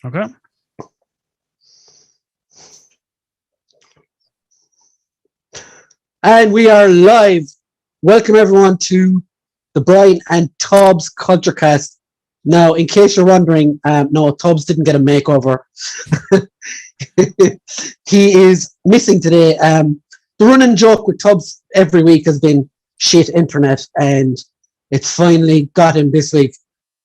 Okay. And we are live. Welcome everyone to the Brian and Tubbs Culture Cast. Now, in case you're wondering, no, Tubbs didn't get a makeover. He is missing today. The running joke with Tubbs every week has been shit internet, and it's finally got him this week.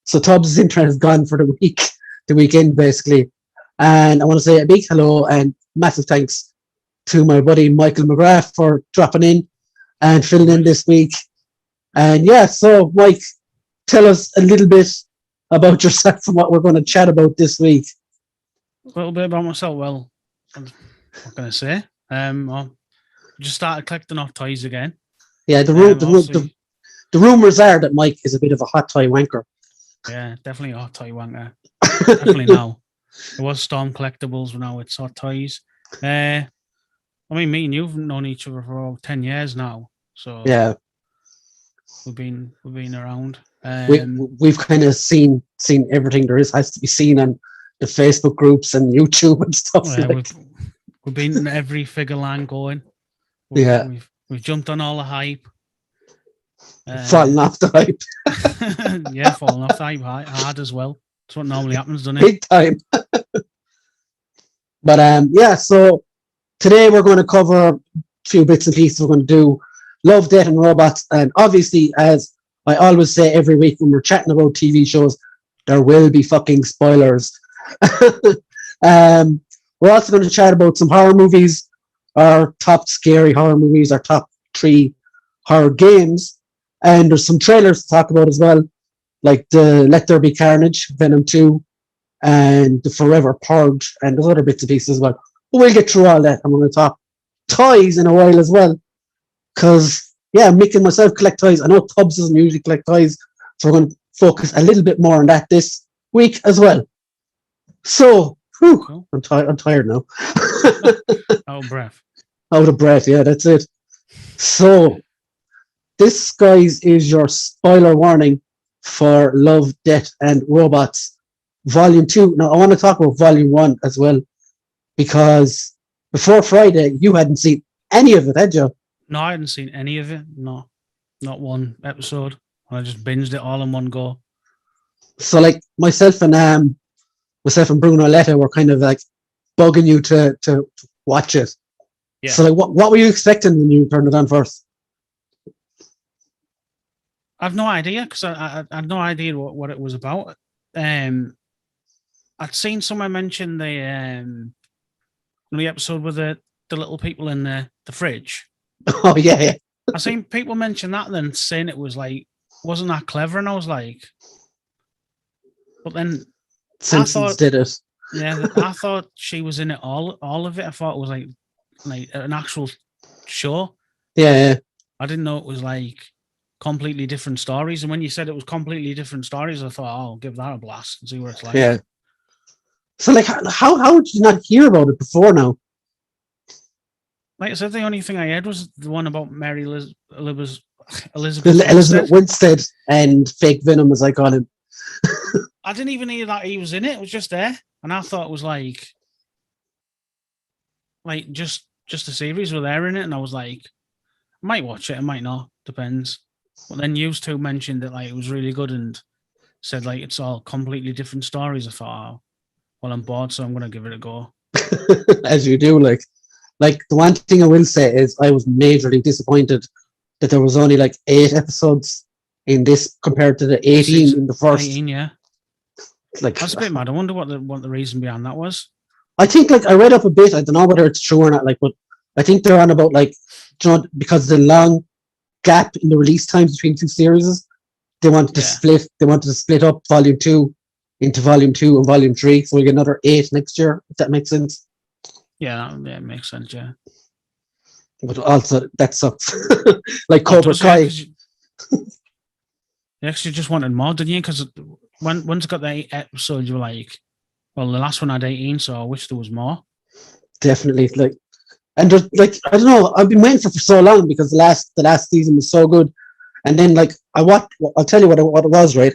So Tubbs' internet is gone for the week, the weekend basically. And I want to say a big hello and massive thanks to my buddy Michael McGrath for dropping in and filling in this week. And yeah, so Mike, tell us a little bit about yourself and what we're going to chat about this week. A little bit about myself. Well, what can I say? I just started collecting hot toys again. Yeah, the rumors are that Mike is a bit of a hot toy wanker. Yeah, definitely a hot toy wanker. Definitely now. It was Storm Collectibles, but now it's hot toys. I mean, me and you've known each other for about 10 years now. So yeah, we've been around. We've kind of seen everything there has to be seen on the Facebook groups and YouTube and stuff. Yeah, we've been in every figure line going. We've jumped on all the hype. Falling off the hype. Yeah, falling off the hype hard as well. That's what normally happens, doesn't it? Big time. But yeah, so today we're going to cover a few bits and pieces. We're going to do Love, Death and Robots. And obviously, as I always say every week when we're chatting about TV shows, there will be fucking spoilers. We're also going to chat about some horror movies, our top scary horror movies, our top 3 horror games. And there's some trailers to talk about as well, like the Let There Be Carnage, Venom 2, and the Forever Purge, and there's other bits and pieces as well. But we'll get through all that. I'm going to talk toys in a while as well. Because, yeah, Mick and myself collect toys. I know Tubbs doesn't usually collect toys, so we're going to focus a little bit more on that this week as well. So, Cool. I'm tired now. Out of breath. Out of breath, yeah, that's it. So, this, guys, is your spoiler warning for Love, Death and Robots Volume 2. Now, I want to talk about Volume 1 as well, because before Friday, you hadn't seen any of it, had you? No, I hadn't seen any of it. No, not one episode. I just binged it all in one go. So, like, myself and Bruno Letta were kind of like bugging you to watch it. Yeah. So, like, what were you expecting when you turned it on first? I've no idea, because I had no idea what it was about. I'd seen someone mention the episode with the little people in the fridge. Oh yeah. I seen people mention that, then saying it was like, wasn't that clever? And I was like, but then Simpsons did it. Yeah, I thought she was in it all of it. I thought it was like an actual show. Yeah. I didn't know it was like completely different stories. And when you said it was completely different stories, I thought, I'll give that a blast and see what it's like. Yeah. So, like, how did you not hear about it before now? Like I said, the only thing I heard was the one about Mary Elizabeth Winstead and fake Venom, as I call him. I didn't even hear that he was in it. It was just there. And I thought it was like just a series with there in it. And I was like, I might watch it, I might not. Depends. But then you two mentioned that like it was really good and said like it's all completely different stories. I thought, oh, well, I'm bored, so I'm going to give it a go. As you do, like the one thing I will say is I was majorly disappointed that there was only like 8 episodes in this compared to the 18 in the first. 18, yeah. Like, that's a bit mad. I wonder what the reason behind that was. I think like I read up a bit. I don't know whether it's true or not. Like, but I think they're on about like, because the long gap in the release times between 2 series, they wanted to split. They wanted to split up Volume 2 into Volume 2 and Volume 3, so we get another 8 next year. If that makes sense. Yeah, it makes sense. Yeah. But also that sucks. Like Cobra Kai. You actually just wanted more, didn't you? Because once you got the 8 episodes, you were like, well, the last one had 18, so I wish there was more. Definitely. Like, and there's, like, I don't know, I've been waiting for so long because the last season was so good. And then, like, I'll tell you what it was, right?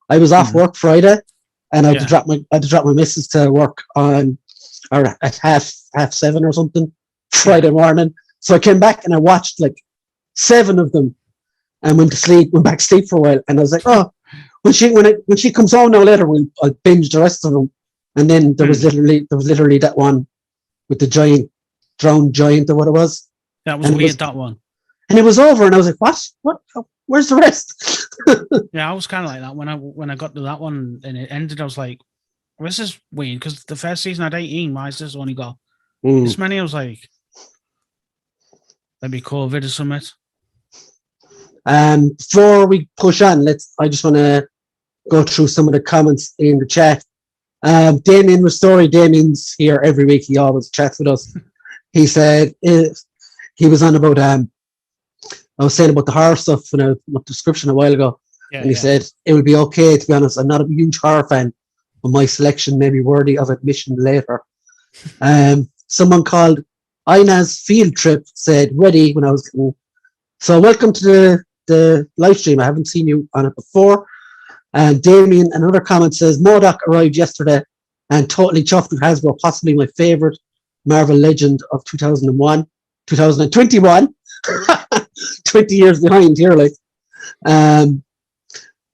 I was off work Friday, and I had to drop my missus to work on or at half 7 or something Friday morning. So I came back and I watched like 7 of them and went back to sleep for a while. And I was like, oh, when she comes home now later, I'll binge the rest of them. And then there was literally that one with the drowned giant or what it was. That was weird, that one. And it was over, and I was like, what? Where's the rest? Yeah, I was kind of like that when I got to that one and it ended. I was like, this is weird because the first season had 18. Why is this only got this many? I was like, maybe COVID or something. Before we push on, I just want to go through some of the comments in the chat. Damien Ristori, Damien's here every week. He always chats with us. He said he was on about I was saying about the horror stuff in a description a while ago, and he said it would be okay. To be honest, I'm not a huge horror fan, but my selection may be worthy of admission later. Someone called Ina's Field Trip said ready when I was getting. So welcome to the live stream. I haven't seen you on it before. And Damien, another comment says MODOK arrived yesterday and totally chuffed with Hasbro, possibly my favorite Marvel Legend of 2021. 20 years behind here, like.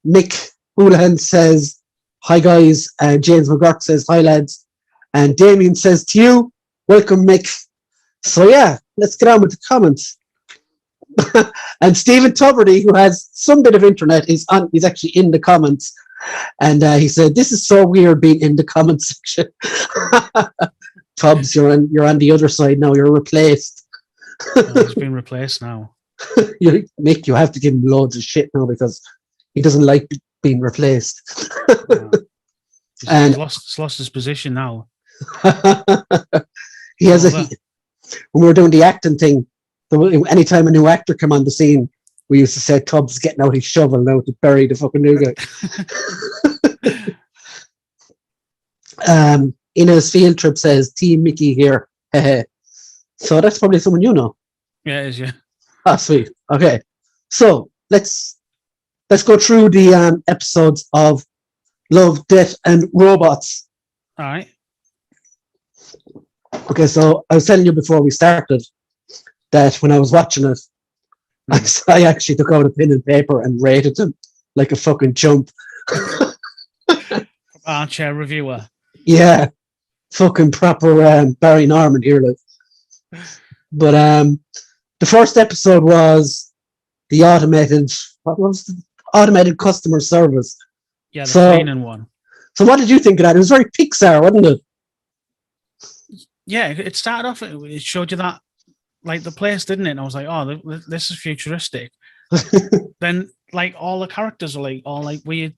Nick Houlihan says, hi guys. James McGrath says, hi lads. And Damien says to you, welcome Mick. So yeah, let's get on with the comments. And Stephen Tuberty, who has some bit of internet, he's actually in the comments. And he said, this is so weird being in the comment section. Tubbs, you're on the other side now, you're replaced. He's been replaced now. Mick, you have to give him loads of shit now because he doesn't like being replaced. He's lost his position now. He has when we were doing the acting thing, anytime a new actor came on the scene, we used to say Tubbs getting out his shovel now to bury the fucking new guy. Ina's Field Trip says Team Mickey here. So that's probably someone you know. Yeah, it is, yeah. Ah, sweet. Okay. So let's go through the episodes of Love, Death, and Robots. All right. Okay, so I was telling you before we started that when I was watching it, I actually took out a pen and paper and rated them like a fucking chump. Armchair reviewer. Yeah. Fucking proper Barry Norman here, like. But the first episode was the automated customer service. Yeah, the cleaning one. So what did you think of that? It was very Pixar, wasn't it? Yeah, it started off, it showed you that, like, the place, didn't it? And I was like, oh, this is futuristic. Then, like, all the characters are, like, all, like, weird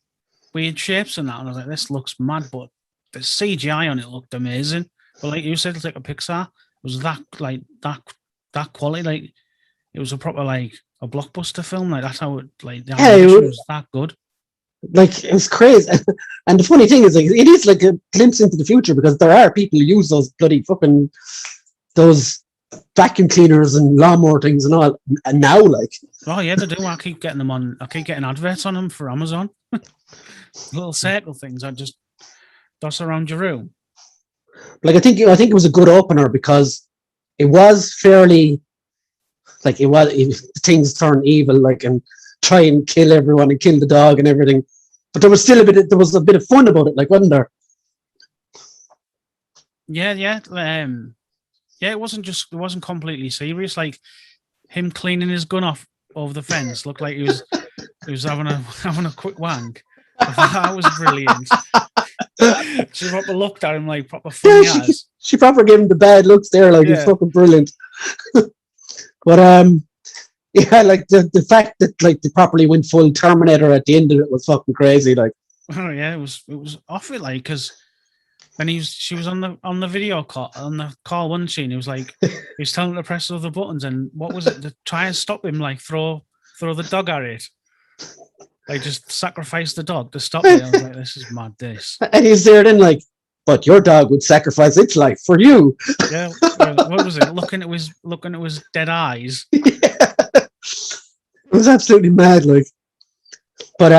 shapes and that. And I was like, this looks mad, but the CGI on it looked amazing. But like you said, it's like a Pixar. It was that quality. Like, it was a proper, like, a blockbuster film. Like, that's how it, like, the animation was that good. Like, it was crazy. And the funny thing is, like, it is like a glimpse into the future because there are people who use those bloody fucking, those vacuum cleaners and lawnmower things and all, and now, like. Oh, yeah, they do. I keep getting adverts on them for Amazon. Little circle things. I just toss around your room. Like, I think it was a good opener because it was fairly, like, things turn evil, like, and try and kill everyone and kill the dog and everything. But there was still a bit of fun about it, like, wasn't there? Yeah. It wasn't completely serious. Like, him cleaning his gun off over the fence looked like he was having a quick wank. That was brilliant. She proper looked at him like proper funny ass. She proper gave him the bad looks there, like it's fucking brilliant. But yeah, like the fact that like they properly went full Terminator at the end of it was fucking crazy. Like, oh yeah, it was off it, like, because when she was on the video call, wasn't she? And he was like, he was telling her to press all the buttons, and what was it? To try and stop him, like throw the dog at it. Like, just sacrifice the dog to stop it. I was like, this is mad, this. And he's there then like, but your dog would sacrifice its life for you. Yeah, what was it? Looking at his dead eyes. Yeah. It was absolutely mad, like. But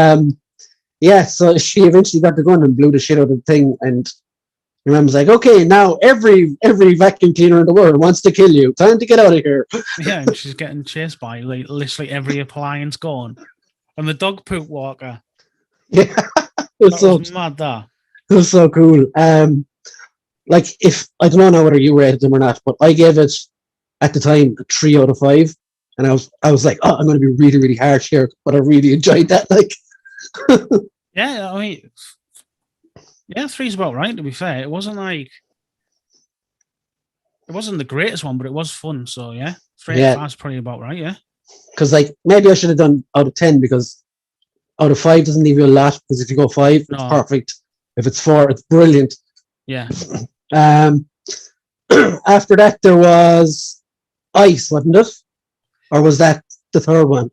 Yeah, so she eventually got the gun and blew the shit out of the thing, and your mom was like, "Okay, now every vacuum cleaner in the world wants to kill you. Time to get out of here." Yeah, and she's getting chased by like literally every appliance gone, and the dog poop walker. Yeah, That was mad. That it was so cool. Like if I don't know now whether you rated them or not, but I gave it at the time a 3 out of 5, and I was like, "Oh, I'm going to be really really harsh here," but I really enjoyed that. Like, yeah, I mean, yeah, 3's about right. To be fair, it wasn't the greatest one, but it was fun. So yeah, 3 out of 5's probably about right. Yeah, because like maybe I should have done out of 10 because out of 5 doesn't leave you a lot. Because if you go 5, it's perfect. If it's 4, it's brilliant. Yeah. After that, there was Ice, wasn't it? Or was that the third one?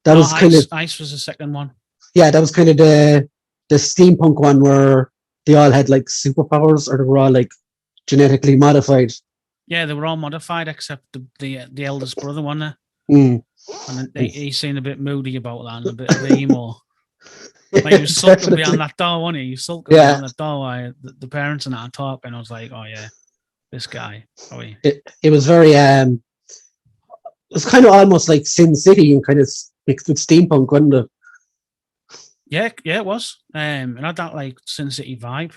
Ice was the second one. Yeah, that was kind of the steampunk one where they all had like superpowers, or they were all like genetically modified. Yeah, they were all modified except the eldest brother, wasn't there? And he seemed a bit moody about that and a bit of emo. Like he was sulking behind that door, wasn't he? He was sulking behind that door while the parents and that talking. I was like, oh yeah, this guy. Oh, it was very it was kind of almost like Sin City and kind of mixed with steampunk, wasn't it? Yeah, it was. It had that like Sin City vibe.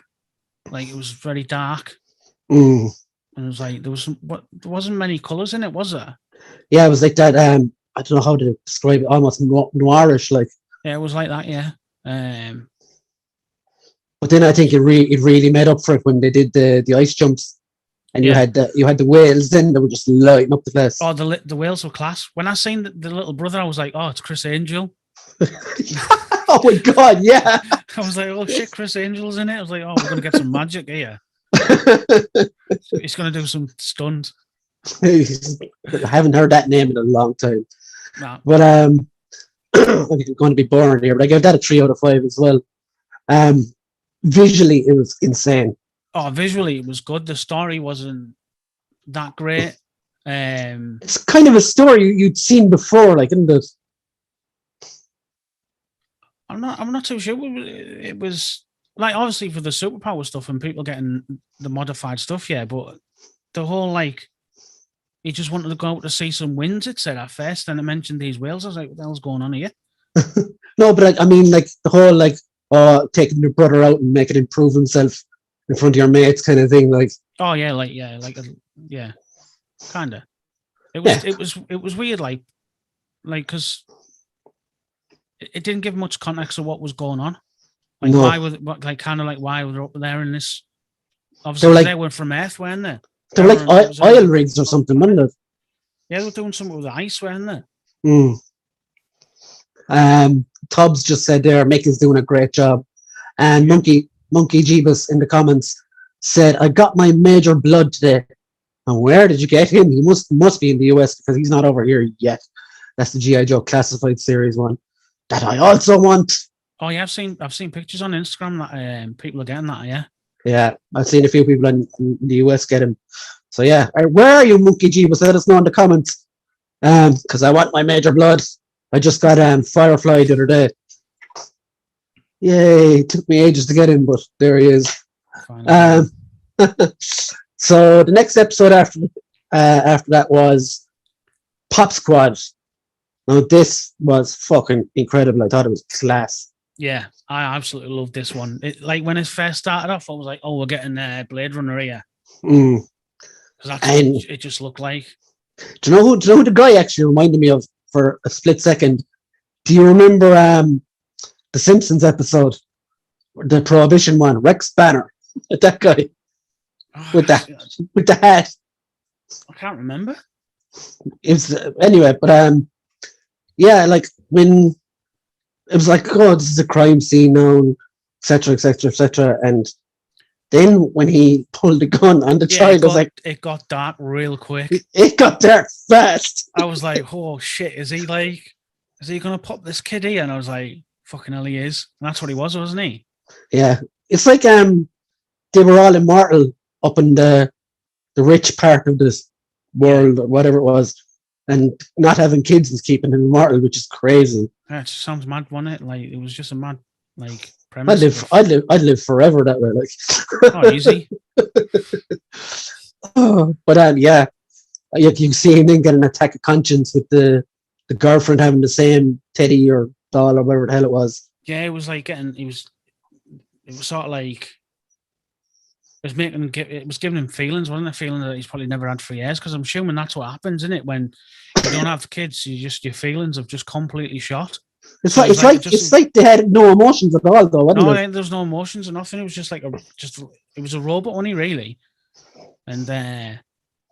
Like it was very dark. And it was like there wasn't many colours in it, was there? Yeah, it was like that. I don't know how to describe it. Almost noirish, like. Yeah, it was like that. Yeah. But then I think it really made up for it when they did the ice jumps, and you had the whales. Then they were just lighting up the place. Oh, the whales were class. When I seen the little brother, I was like, oh, it's Chris Angel. Oh my god, yeah. I was like, oh shit, Chris Angel's in it. I was like, oh, we're gonna get some magic here. He's gonna do some stunts. I haven't heard that name in a long time. Nah. But I'm going to be boring here, but I gave that a 3 out of 5 as well. Visually, it was insane. Oh, visually, it was good. The story wasn't that great. It's kind of a story you'd seen before, like, isn't it? I'm not too sure. It was like obviously for the superpower stuff and people getting the modified stuff, yeah. But the whole like, he just wanted to go out to see some winds. It said at first, and it mentioned these whales. I was like, what the hell's going on here? No, but I mean, like the whole like, taking your brother out and making him prove himself in front of your mates, kind of thing. Like, oh yeah, kind of. It was weird, like because it didn't give much context of what was going on. Like why were they up there in this? Obviously, they were from Earth, weren't they? They're like oil rigs or something, weren't they? Yeah, they were doing something with the ice, weren't they? Tubbs just said there, Mick is doing a great job. And Monkey Jeebus in the comments said, I got my major blood today. And where did you get him? He must be in the US because he's not over here yet. That's the G.I. Joe Classified Series one that I also want. Oh yeah, I've seen pictures on Instagram that people are getting that. Yeah, I've seen a few people in the US get him. So yeah, where are you, Monkey Jeebus? Let us know in the comments. Because I want my major blood. I just got Firefly the other day. Yay! It took me ages to get him, but there he is. So the next episode after that was Pop Squad. Now this was fucking incredible. I thought it was class. Yeah, I absolutely loved this one. Like when it first started off, I was like, "Oh, we're getting Blade Runner here," because that's what it just looked like. Do you know who the guy actually reminded me of for a split second? Do you remember the Simpsons episode, the Prohibition one, Rex Banner? That guy with the hat. I can't remember. It's anyway, but yeah, like when it was like, oh, this is a crime scene now, etc., etc., etc., and then when he pulled the gun on the child, I was like, it got dark real quick. It got dark fast. I was like, oh shit, is he gonna pop this kid here? And I was like, fucking hell, he is. And that's what he was, wasn't he? Yeah, it's like they were all immortal up in the rich part of this world or whatever it was, and not having kids is keeping him immortal, which is crazy. Yeah, it just sounds mad, wasn't it? Like, it was just a mad, like, premise. I'd live forever that way. Like, oh, easy. But yeah, you see him then get an attack of conscience with the girlfriend having the same teddy or doll or whatever the hell it was. Yeah, it was like it was sort of like, it was giving him feelings, wasn't it? Feeling that he's probably never had for years, because I'm assuming that's what happens, isn't it? When you don't have kids, your feelings have just completely shot. It's like they had no emotions at all, though. No, there was no emotions or nothing. It was just like it was a robot only, really. And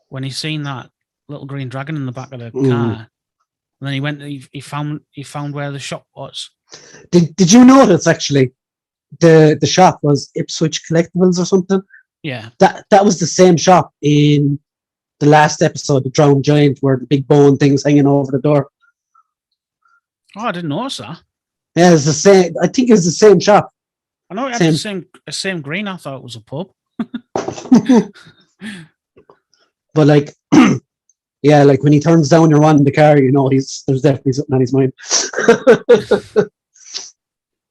when he seen that little green dragon in the back of the car, and then he went, he found where the shop was. Did you notice actually the shop was Ipswich Collectibles or something? Yeah, that was the same shop in the last episode, the Drowned Giant, where the big bone thing's hanging over the door. Oh, I didn't notice that. Yeah, it's the same. I think it's the same shop. I know it had the same green. I thought it was a pub. But like, yeah, like when he turns down your one in the car, you know, there's definitely something on his mind.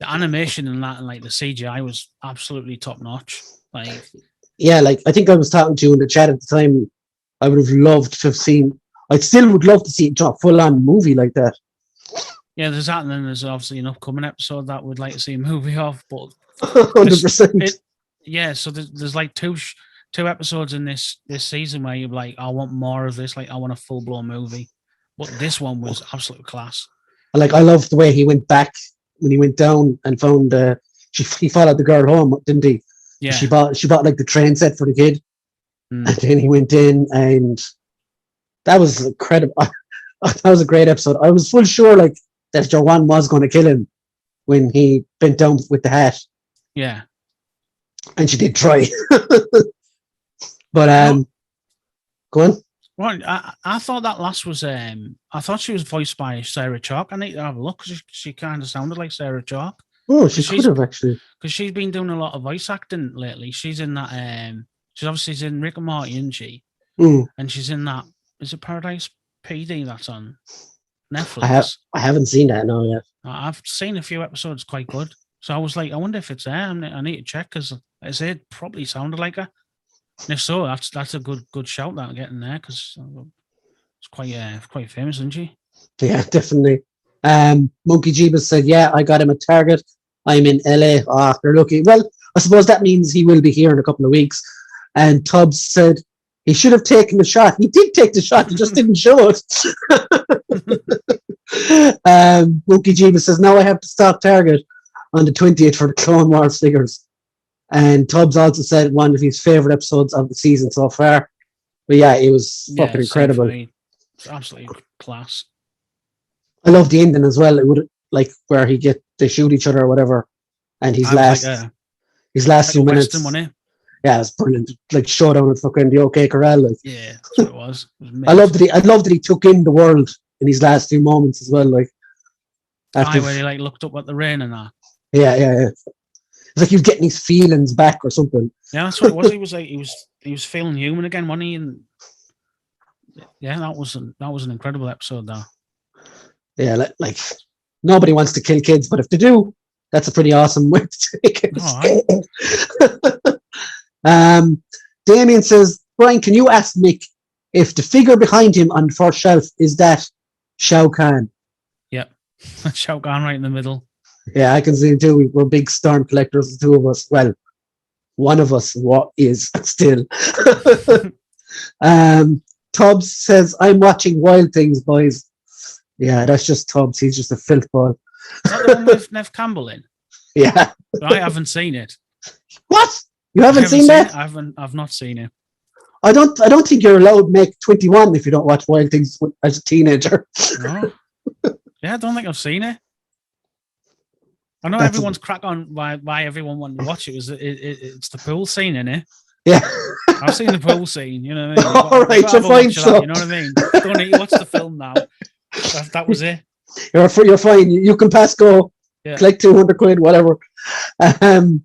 The animation in that and like the CGI was absolutely top notch. Like, yeah, like I think I was talking to you in the chat at the time. I would have loved to have seen. I still would love to see a full on movie like that. Yeah, there's that, and then there's obviously an upcoming episode that we'd like to see a movie of. But 100%. Yeah, so there's like two episodes in this season where you're like, I want more of this. Like, I want a full blown movie. But this one was absolute class. Like, I loved the way he went back when he went down and found. He followed the girl home, didn't he? Yeah. She bought like the train set for the kid, and then he went in, and that was incredible. That was a great episode. I was full sure like that Joanne was going to kill him when he bent down with the hat. Yeah. And she did try. But go on. Well, I thought that last was I thought she was voiced by Sarah Chalk. I need to have a look because she kind of sounded like Sarah Chalk. Oh, she could have actually. Because she's been doing a lot of voice acting lately. She's in that she's obviously in Rick and Morty, isn't she? And she's in that, is it Paradise PD that's on Netflix? I haven't seen that no yet. I've seen a few episodes, quite good. So I was like, I wonder if it's there. I need to check because I said it probably sounded like her. And if so, that's a good shout that I'm getting there because it's quite famous, isn't she? Yeah, definitely. Monkey Jeebus said, "Yeah, I got him at Target. I'm in LA. They're lucky. Well, I suppose that means he will be here in a couple of weeks." And Tubbs said he should have taken the shot. He did take the shot. He just didn't show it. Monkey Jeebus says, "Now I have to stop Target on the 20th for the Clone Wars figures." And Tubbs also said one of his favorite episodes of the season so far. But yeah, it was fucking incredible. It's absolutely class. I love the ending as well. It would like where they shoot each other or whatever, and his last few minutes. Yeah, it was brilliant. Like showdown at fucking the OK Corral. Like. Yeah, that's what it was. I loved that he took in the world in his last few moments as well. Like after where he like looked up at the rain and that. Yeah. It's like he was getting his feelings back or something. Yeah, that's what it was. He was like he was feeling human again, wasn't he? And yeah, that was an incredible episode, though. Yeah, like nobody wants to kill kids, but if they do, that's a pretty awesome way to take it. Damien says, "Brian, can you ask Mick if the figure behind him on the first shelf is that Shao Kahn?" Yep, Shao Kahn right in the middle. Yeah, I can see it too. We're big Storm collectors, the two of us. Well, one of us is still. Tubbs says, "I'm watching Wild Things, boys." Yeah, that's just Tubbs. He's just a filth ball. Is that the one with Nev Campbell in? Yeah. I haven't seen it. What? You haven't seen that? I've not seen it. I don't think you're allowed to make 21 if you don't watch Wild Things as a teenager. No. Yeah, I don't think I've seen it. I know everyone's crack on why everyone wanted to watch it. It's the pool scene in it. Yeah. I've seen the pool scene, you know what I mean? All right, you're fine. You know what I mean? Don't need to watch the film now. That was it. You're fine. You can pass go. Yeah. Collect 200 quid, whatever. After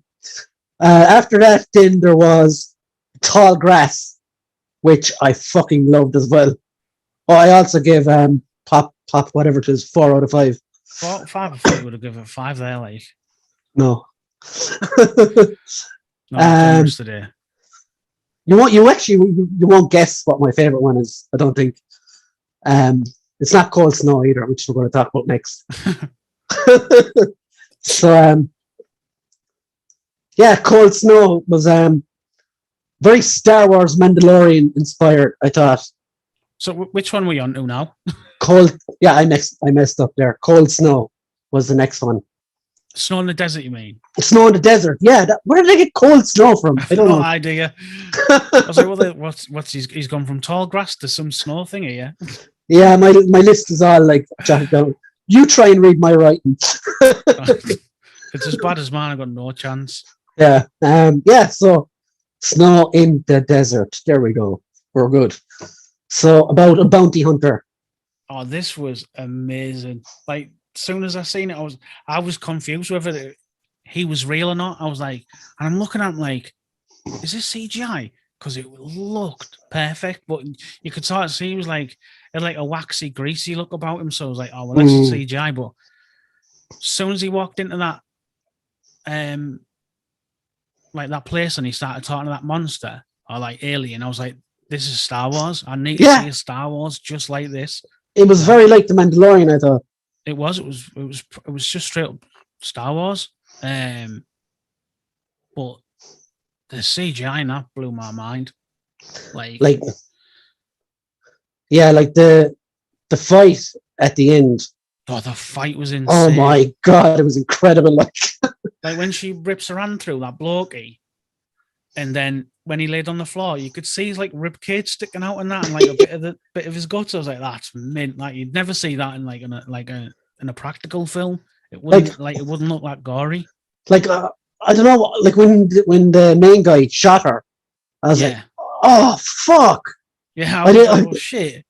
that, then there was Tall Grass, which I fucking loved as well. Oh, I also gave pop whatever it is 4 out of 5. 5 I thought you would have given it 5 there, like. No. No, generous today. You won't guess what my favorite one is. I don't think. It's not Cold Snow either, which we're going to talk about next. So yeah, Cold Snow was very Star Wars Mandalorian inspired, I thought. So which one were you on to now? I messed up there. Cold Snow was the next one. Snow in the desert, you mean? Snow in the desert. Yeah, where did they get cold snow from? I don't know. No idea. I was like, well, what's he's gone from tall grass to some snow thingy, yeah? Yeah, my list is all like jotted down. You try and read my writing. It's as bad as mine. I got no chance. Yeah. So Snow in the desert. There we go. We're good. So about a bounty hunter. Oh, this was amazing. Like, as soon as I seen it, I was confused whether he was real or not. I was like, and I'm looking at him like, is this CGI? Because it looked perfect, but you could sort of see he was like, it had like a waxy, greasy look about him. So I was like, oh well, that's CGI. But as soon as he walked into that, like that place, and he started talking to that monster or like alien, I was like, this is Star Wars. I need to see a Star Wars just like this. It was very like the Mandalorian, I thought. It was just straight up Star Wars. But the CGI in that blew my mind. Like the fight at the end. Oh, the fight was insane. Oh my god, it was incredible. Like when she rips her hand through that blokey, and then when he laid on the floor, you could see his like rib cage sticking out and that, and like a bit of his guts. I was like, that's mint. Like you'd never see that in in a practical film. It wouldn't it wouldn't look that gory. Like I don't know, like when the main guy shot her, I was like, oh fuck. Yeah, I was like, oh shit.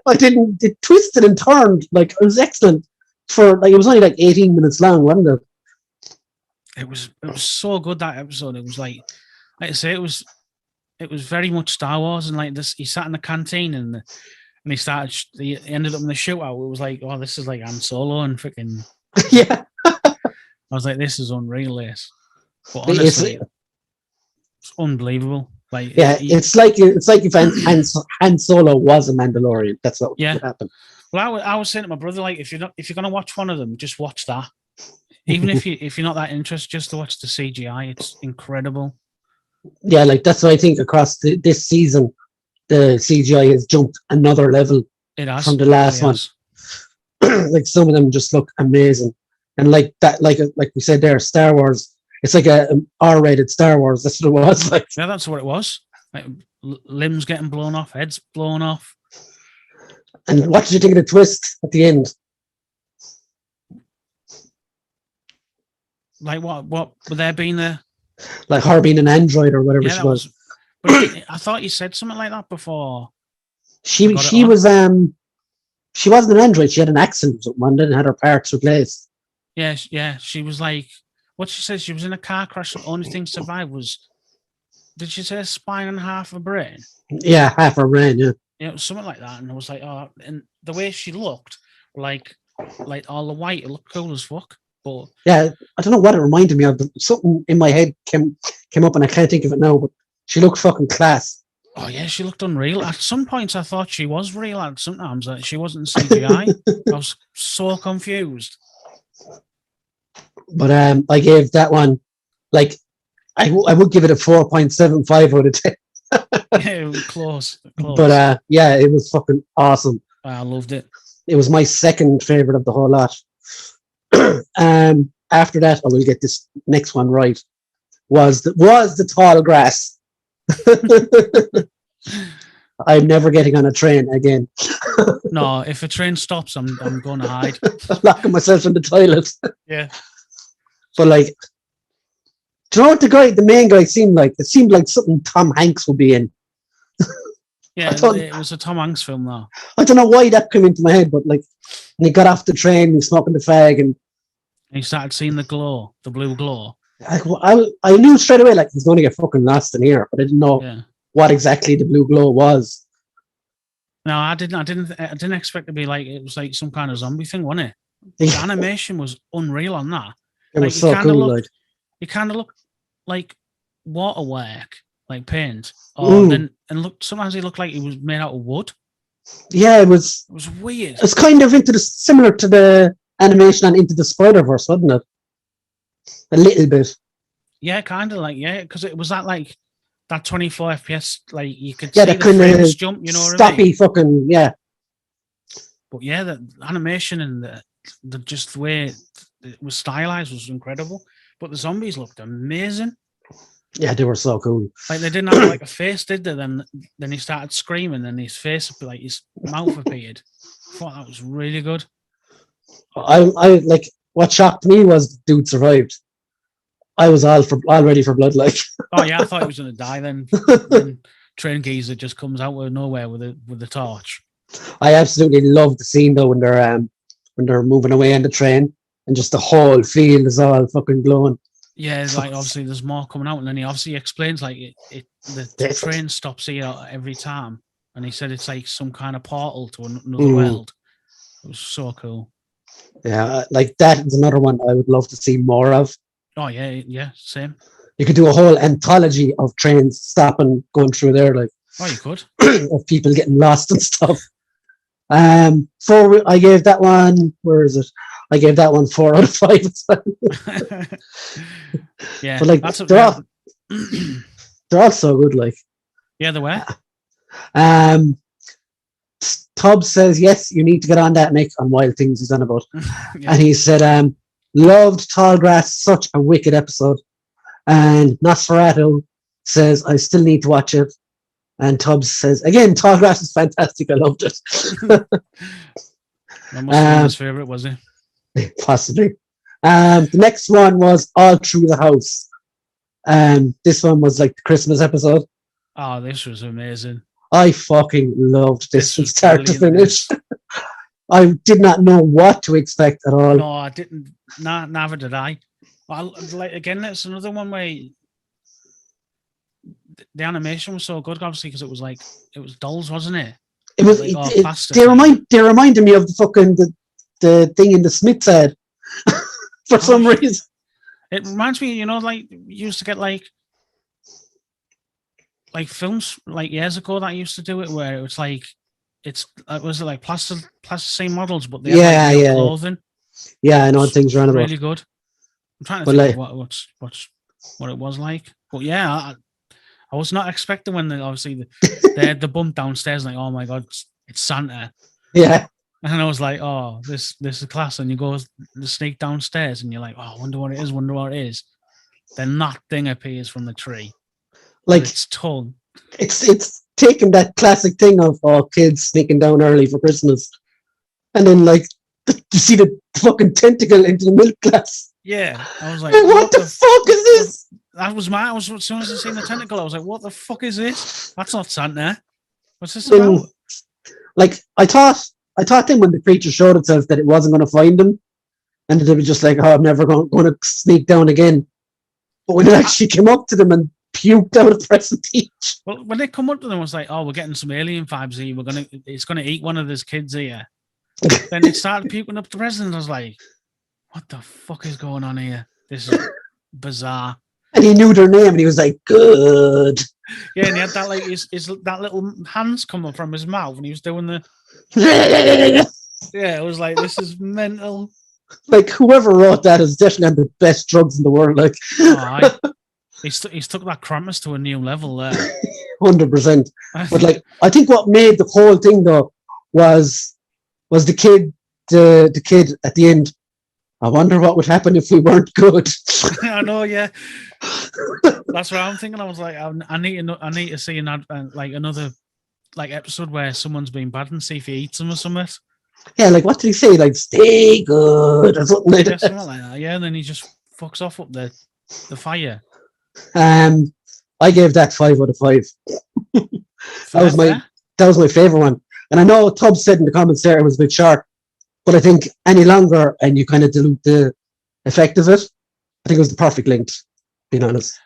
I didn't. It twisted and turned. Like it was excellent. For like it was only like 18 minutes long, wasn't it? It was so good, that episode. It was like I say, it was very much Star Wars, and like this, he sat in the canteen and he ended up in the shootout. It was like, oh, this is like Han Solo and freaking yeah. I was like, this is unreal, this. But honestly, it's unbelievable. Like, yeah, it's like if Han Solo was a Mandalorian. That's what would happen. Well, I was saying to my brother, like, if you're gonna watch one of them, just watch that. Even if you're not that interested, just to watch the CGI, it's incredible. Yeah, like that's what I think across this season, the CGI has jumped another level. It has from the last one. Like some of them just look amazing, and like that, like we said there, Star Wars. It's like a R-rated Star Wars. That's what it was. Like, yeah, that's what it was. Like, limbs getting blown off, heads blown off. And what did you think of the twist at the end? Like what would there being like her being an android or whatever she was. But I thought you said something like that before. She was she wasn't an android. She had an accident or something and had her parts replaced. Yeah. She was like, what she said, she was in a car crash. The only thing survived was, did she say a spine and half a brain? Yeah, half her brain. Yeah. Yeah, it was something like that. And I was like, oh, and the way she looked, like all the white, it looked cool as fuck. But yeah, I don't know what it reminded me of. But something in my head came up, and I can't think of it now. But she looked fucking class. Oh yeah, she looked unreal. At some points, I thought she was real. And sometimes she wasn't CGI. I was so confused. But I gave that one, like, I would give it a 4.75 out of 10. Yeah, it was close. But yeah, it was fucking awesome. I loved it. It was my second favorite of the whole lot. After that, I will get this next one right. Was the tall grass. I'm never getting on a train again. No, if a train stops, I'm going to hide. Locking myself in the toilet. Yeah. But like, do you know what the main guy seemed like? It seemed like something Tom Hanks would be in. Yeah, it was a Tom Hanks film, though. I don't know why that came into my head, but like, when he got off the train and smoking the fag, and he started seeing the blue glow. I knew straight away, like, he's going to get fucking lost in here, but I didn't know what exactly the blue glow was. No, I didn't expect to be like it was like some kind of zombie thing, wasn't it? The animation was unreal on that. It Like was so cool. Like, it kind of looked like waterwork, like paint, or then and looked sometimes it looked like it was made out of wood. Yeah, it was weird. It's kind of similar to the animation on Into the Spider-Verse, wasn't it? A little bit. Yeah, kind of like because it was that 24 FPS, like you could Yeah, see that the kind frames of jump, you know what stoppy I mean? fucking But yeah, the animation and the just the way it was stylized was incredible. But the zombies looked amazing. Yeah, they were so cool. Like they didn't have like a face, did they? Then he started screaming, and his face, like his mouth appeared. I thought that was really good. I like what shocked me was the dude survived. I was all ready for blood, like. Oh yeah, I thought he was gonna die. Then Train Geezer just comes out of nowhere with a torch. I absolutely love the scene though when they're moving away on the train and just the whole field is all fucking glowing. Yeah, like obviously there's more coming out, and then he obviously explains like the train stops here every time, and he said it's like some kind of portal to another world. It was so cool. Yeah, like that is another one I would love to see more of. Oh yeah, same. You could do a whole anthology of trains stopping, going through there, like. Oh, you could. Of people getting lost and stuff. I gave that one. Where is it? I gave that one 4 out of 5. Yeah, but like they're all so good. Like, yeah, they were. Tubbs says yes, you need to get on that, Mick, on Wild Things he's on about. Yeah. And he said, loved Tallgrass, such a wicked episode. And Nosferatu says, I still need to watch it. And Tubbs says, again, Tallgrass is fantastic. I loved it. That must have been his favourite, was it? Possibly. The next one was All Through the House. This one was like the Christmas episode. Oh, this was amazing. I fucking loved this from start to finish. I did not know what to expect at all. No, I didn't. Neither did I. Like again, it's another one where the animation was so good, obviously, because it was dolls, wasn't it? It was. Like, they reminded me of the fucking the thing in the Smiths ad for some reason. It reminds me, like you used to get like films like years ago that used to do it, where it was like it was like plasticine models, but they had like clothing. Yeah, I know what things around about. Really good. I'm trying to think of what it was like, but yeah, I was not expecting when they had the bump downstairs, like, oh my god, it's Santa. Yeah. And I was like, oh, this is class. And you go to sneak downstairs, and you're like, oh, wonder what it is. Then that thing appears from the tree, like its tongue. It's taking that classic thing of kids sneaking down early for Christmas, and then like you see the fucking tentacle into the milk glass. Yeah, I was like, what the fuck is this? That was as soon as I seen the tentacle, I was like, what the fuck is this? That's not Santa. What's this about? Like I thought then when the creature showed itself that it wasn't going to find them, and they were just like, oh, I'm never going to sneak down again. But when it actually came up to them and puked out a present each. Well, when they come up to them, it was like, oh, we're getting some alien vibes here. It's gonna eat one of those kids here. Then it started puking up the present. I was like, what the fuck is going on here? This is bizarre. And he knew their name, and he was like, good. Yeah, and he had that like his that little hands coming from his mouth, and he was doing the. Yeah, it was like, this is mental. Like whoever wrote that is definitely on the best drugs in the world. Like, he's took that Krampus to a new level there. 100%. But like, I think what made the whole thing though was the kid at the end. I wonder what would happen if we weren't good. I know, yeah. That's what I'm thinking. I was like, I need to see another episode where someone's been bad and see if he eats them or something. Yeah, like what did he say? Like, stay good or something like that. Something like that. Yeah, and then he just fucks off up the fire. I gave that 5 out of 5. That was my favorite one. And I know Tubbs said in the comments there it was a bit short, but I think any longer and you kind of dilute the effect of it, I think it was the perfect length, being honest.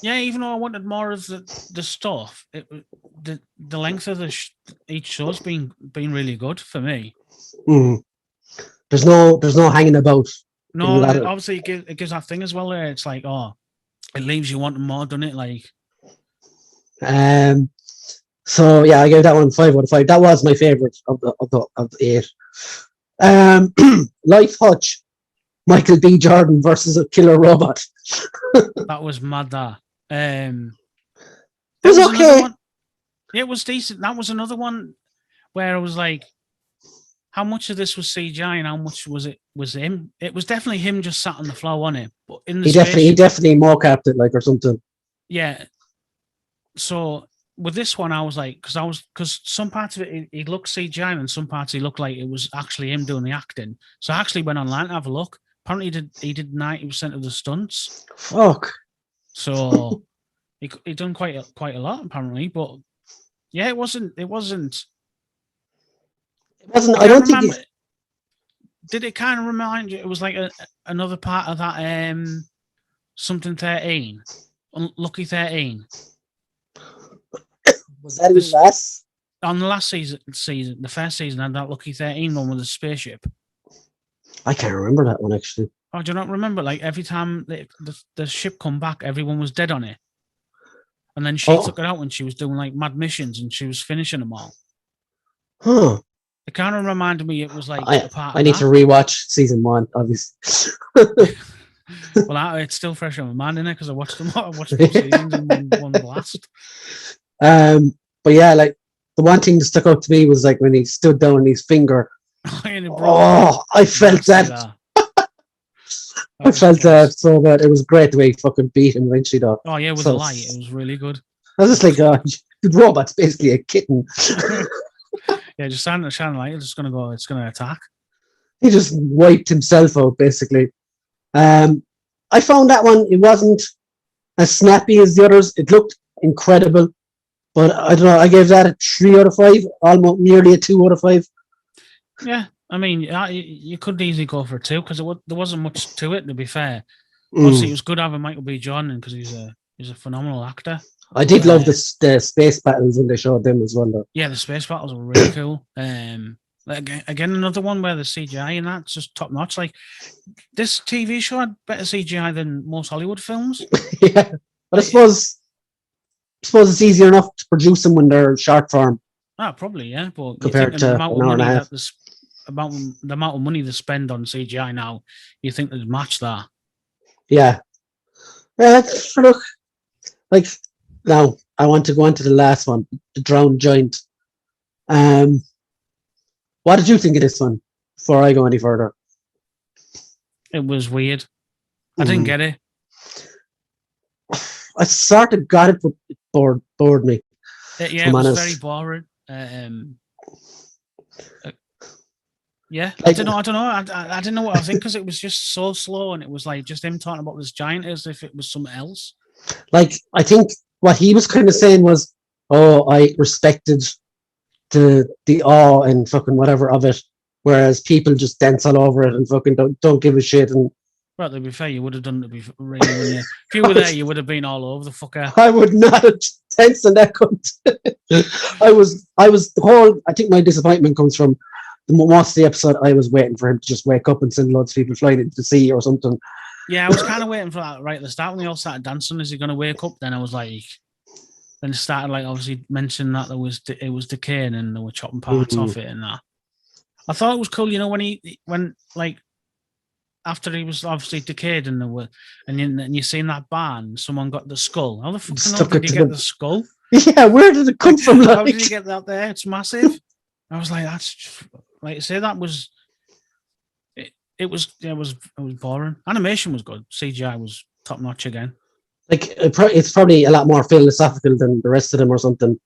Yeah, even though I wanted more of the stuff, the length of each show's been really good for me. Mm. There's no hanging about. No, obviously it gives that thing as well. It's like, oh, it leaves you wanting more, doesn't it? Like, so yeah, I gave that one 5 out of 5. That was my favorite of the 8. Life Hutch, Michael B. Jordan versus a killer robot. That was mad. That it was okay. Yeah, it was decent. That was another one where I was like, how much of this was CGI and how much was him? It was definitely him just sat on the floor, wasn't it? But in the he definitely mocapped it, like, or something. Yeah. So with this one, I was like, because some parts of it he looked CGI and some parts he looked like it was actually him doing the acting. So I actually went online to have a look. Apparently he did 90% of the stunts. Fuck. So he done quite a lot apparently, but yeah, it wasn't. I don't think. Did it kind of remind you? It was like another part of that something 13, Lucky 13. Was that last? On the last season, the first season had that Lucky 13 one with the spaceship. I can't remember that one actually. Oh, do you not remember? Like every time the ship come back, everyone was dead on it, and then she took it out when she was doing like mad missions and she was finishing them all. Huh. It kind of reminded me. It was like I need to rewatch season 1, obviously. Well, it's still fresh on my mind, isn't it? Because I watched them. I watched both seasons in one blast. But yeah, like the one thing that stuck out to me was like when he stood down his finger. I felt that. I felt that so bad. It was great the way he fucking beat him eventually, though. Oh yeah, with the light, it was really good. I was just like, the robot's basically a kitten. Yeah, just standing at the light, it's gonna attack. He just wiped himself out, basically. I found that one, it wasn't as snappy as the others. It looked incredible, but I don't know. I gave that a 3 out of 5, almost nearly a 2 out of 5. Yeah, I mean, you could easily go for a 2 because there wasn't much to it. To be fair, obviously it was good having Michael B. Jordan because he's a phenomenal actor. I did love the space battles when they showed them as well, though. Yeah, the space battles were really cool. Again, another one where the CGI and that's just top notch. Like this TV show had better CGI than most Hollywood films. Yeah, but I suppose it's easier enough to produce them when they're short form. Probably, yeah. But compared to the amount of money they spend on CGI now, you think they'd match that? Yeah. Look, like now I want to go on to the last one, the Drowned Giant. What did you think of this one before I go any further? It was weird. I didn't get it. I sort of got it, but it bored me. Yeah, it was very boring. Yeah, like, I don't know. I didn't know what I think because it was just so slow, and it was like just him talking about this giant as if it was something else. Like, I think what he was kind of saying was, "Oh, I respected the awe and fucking whatever of it," whereas people just dance all over it and fucking don't give a shit. And well, to be fair, you would have done it. Really, if you were there, you would have been all over the fucker. I would not have danced on that cunt. I was the whole. I think my disappointment comes from most of the episode. I was waiting for him to just wake up and send loads of people flying into the sea or something. Yeah, I was kind of waiting for that right at the start when they all started dancing. Is he going to wake up? Then I was like, then it started like obviously mentioning that it was decaying and they were chopping parts off it and that. I thought it was cool, you know, when like after he was obviously decayed and you seen that barn, someone got the skull. How the fuck did you get the skull? Yeah, where did it come from? How did you get that there? It's massive. I was like, that's just, like I say, that was. It was boring. Animation was good. CGI was top notch again. Like it's probably a lot more philosophical than the rest of them or something.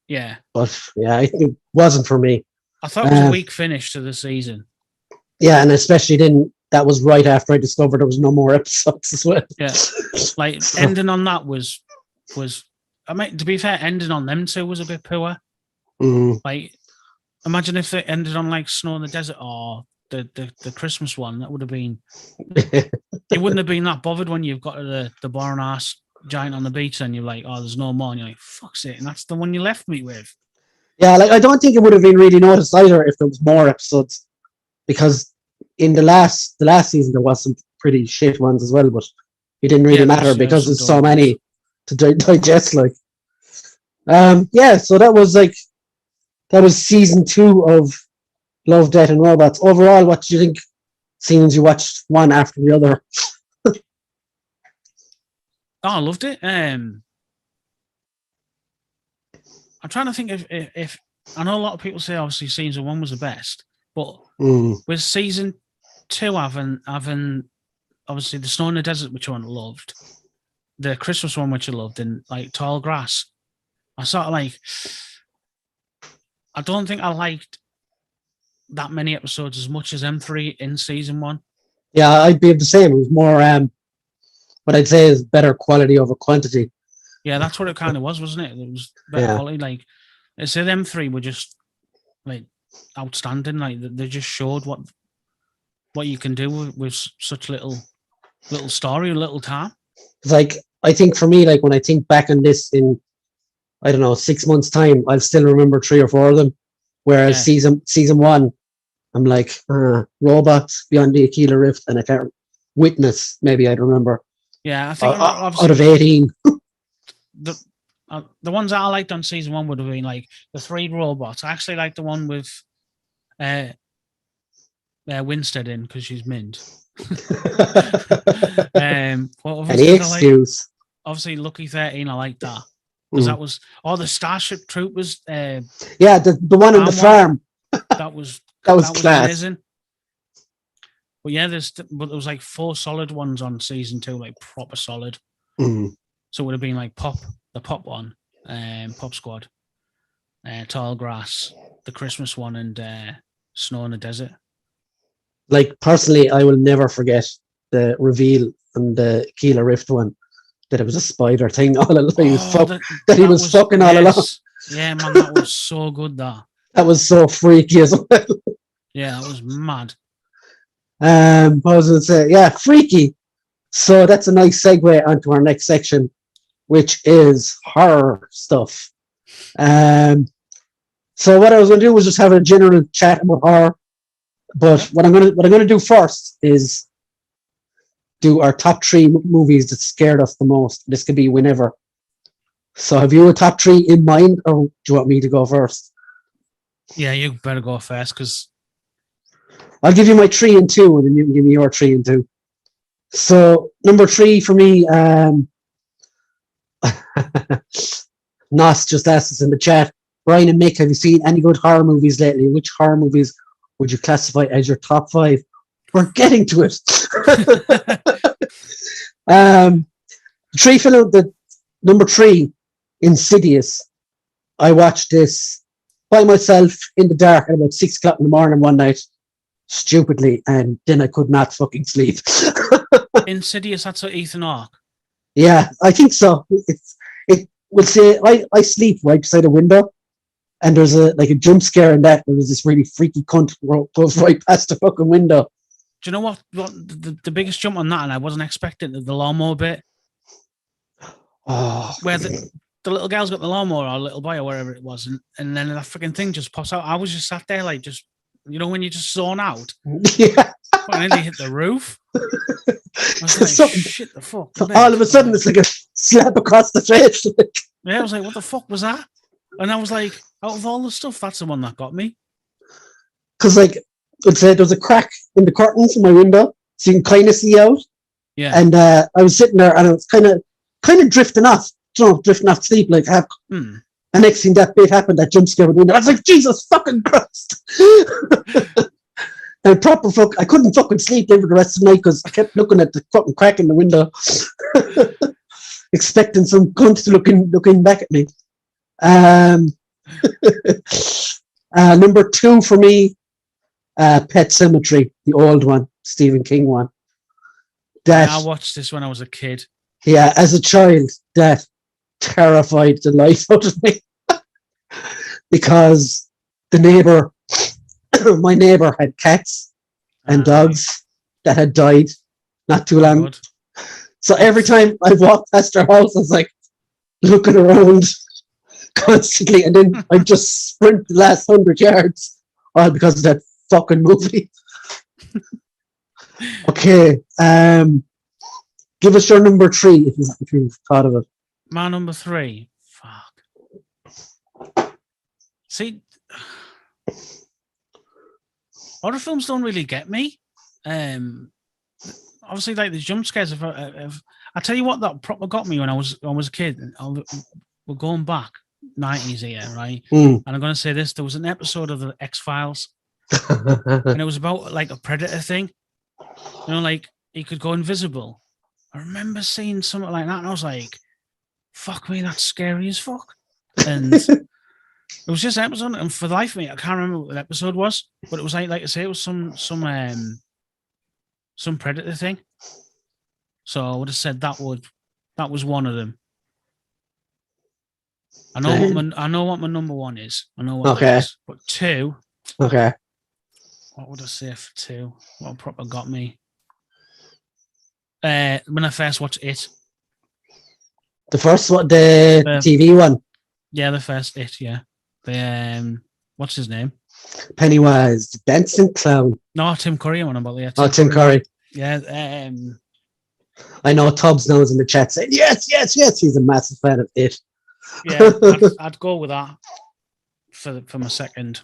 Yeah, but yeah, it wasn't for me. I thought it was a weak finish to the season. Yeah, and especially then that was right after I discovered there was no more episodes as well. Yeah, like ending on that was. I mean, to be fair, ending on them two was a bit poor. Like, imagine if they ended on like Snow in the Desert or the Christmas one. That would have been. You wouldn't have been that bothered when you've got the boring ass giant on the beach, and you're like, oh, there's no more, and you're like, fuck's it, and that's the one you left me with. Yeah, like I don't think it would have been really noticed either if there was more episodes, because in the last season there was some pretty shit ones as well, but it didn't really matter because there's so many to digest. Like, yeah, so that was season 2 of Love, Death and Robots. Overall, what do you think? Seems you watched one after the other. Oh, I loved it. I'm trying to think if I know a lot of people say obviously season 1 was the best, but with season 2 having obviously the Snow in the Desert, which I loved, the Christmas one, which I loved, and like Tall Grass, I sort of like. I don't think I liked that many episodes as much as M3 in season 1. Yeah, I'd be the same. It was more, what I'd say is better quality over quantity. Yeah, that's what it kind of was, wasn't it? It was better quality. Like, I said, M3 were just like outstanding. Like, they just showed what you can do with such little story, little time. Like, I think for me, like when I think back on this in, I don't know, 6 months' time, I'll still remember 3 or 4 of them. Whereas season 1, I'm like, Robots, Beyond the Aquila Rift, and I can't Witness. Maybe I'd remember. Yeah, I think out of 18. The ones that I liked on season 1 would have been like the 3 robots. I actually liked the one with Winstead in because she's mint. Any excuse. Obviously, Lucky 13. I like that because that was the Starship Troopers. Yeah, the one on the farm. That was class. Amazing. But yeah, there was like 4 solid ones on season 2, like proper solid. So it would have been like the Pop one, Pop Squad, Tall Grass, the Christmas one, and Snow in the Desert. Like, personally, I will never forget the reveal on the Aquila Rift one that it was a spider thing all along. He was fucking all along. Yeah, man, that was so good. That was so freaky as well. Yeah, that was mad. I was going to say, yeah, freaky. So that's a nice segue onto our next section, which is horror stuff. So what I was going to do was just have a general chat about horror. But what I'm going to do first is do our top 3 movies that scared us the most. This could be whenever. So have you a top 3 in mind, or do you want me to go first? Yeah, you better go first, because I'll give you my 3 and 2, and then you can give me your 3 and 2. So number 3 for me, Nos just asked us in the chat, Brian and Mick, have you seen any good horror movies lately? Which horror movies would you classify as your top 5? We're getting to it. Number 3, Insidious. I watched this by myself in the dark at about 6 o'clock in the morning one night, stupidly, and then I could not fucking sleep. Insidious, that's Ethan Hawke. Yeah, I think so. It would say I sleep right beside a window, and there's a jump scare in that. There's this really freaky cunt goes right past the fucking window. Do you know what the biggest jump on that, and I wasn't expecting the lawnmower bit? Oh, where the little girl's got the lawnmower, or little boy, or wherever it was, and then that fucking thing just pops out. I was just sat there like, just, you know, when you just zone out. Yeah. And then they hit the roof. I was like, shit, the fuck. All of a sudden, it's like a slap across the face. Yeah, I was like, what the fuck was that? And I was like, out of all the stuff, that's the one that got me. Because, like, I'd say there was a crack in the curtains in my window, so you can kind of see out. Yeah. And I was sitting there, and I was kind of drifting off, drifting off sleep, like half. And next thing that bit happened, that jump scare window. I was like, Jesus fucking Christ! And I couldn't fucking sleep there for the rest of the night because I kept looking at the fucking crack in the window, expecting some cunt to looking back at me. Number 2 for me, Pet Sematary, the old one, Stephen King one. I watched this when I was a kid. Yeah, as a child, that terrified the life out of me because my neighbor had cats and dogs that had died not too long. So every time I walked past her house, I was like looking around constantly, and then I just sprint the last 100 yards, all because of that fucking movie. Okay, give us your number 3 if you've thought of it. My number 3. Fuck. See, horror films don't really get me. Obviously, like the jump scares. I tell you what, that proper got me when I was a kid. We're going back 90s here, right? And I'm going to say this: there was an episode of the X-Files, and it was about like a predator thing. You know, like he could go invisible. I remember seeing something like that, and I was like, "Fuck me, that's scary as fuck." And it was just an episode, and for the life of me, I can't remember what the episode was, but it was like I say, it was some predator thing. So I would have said that was one of them. I know what my number 1 is. I know what it is. But 2. Okay. What would I say for 2? What proper got me? When I first watched It. The first one, the TV one. Yeah, the first It. Yeah. The what's his name? Pennywise, dancing clown. No, Tim Curry. I'm on about Tim Curry. Yeah. I know Tubbs knows in the chat saying yes. He's a massive fan of It. Yeah, I'd go with that for my second.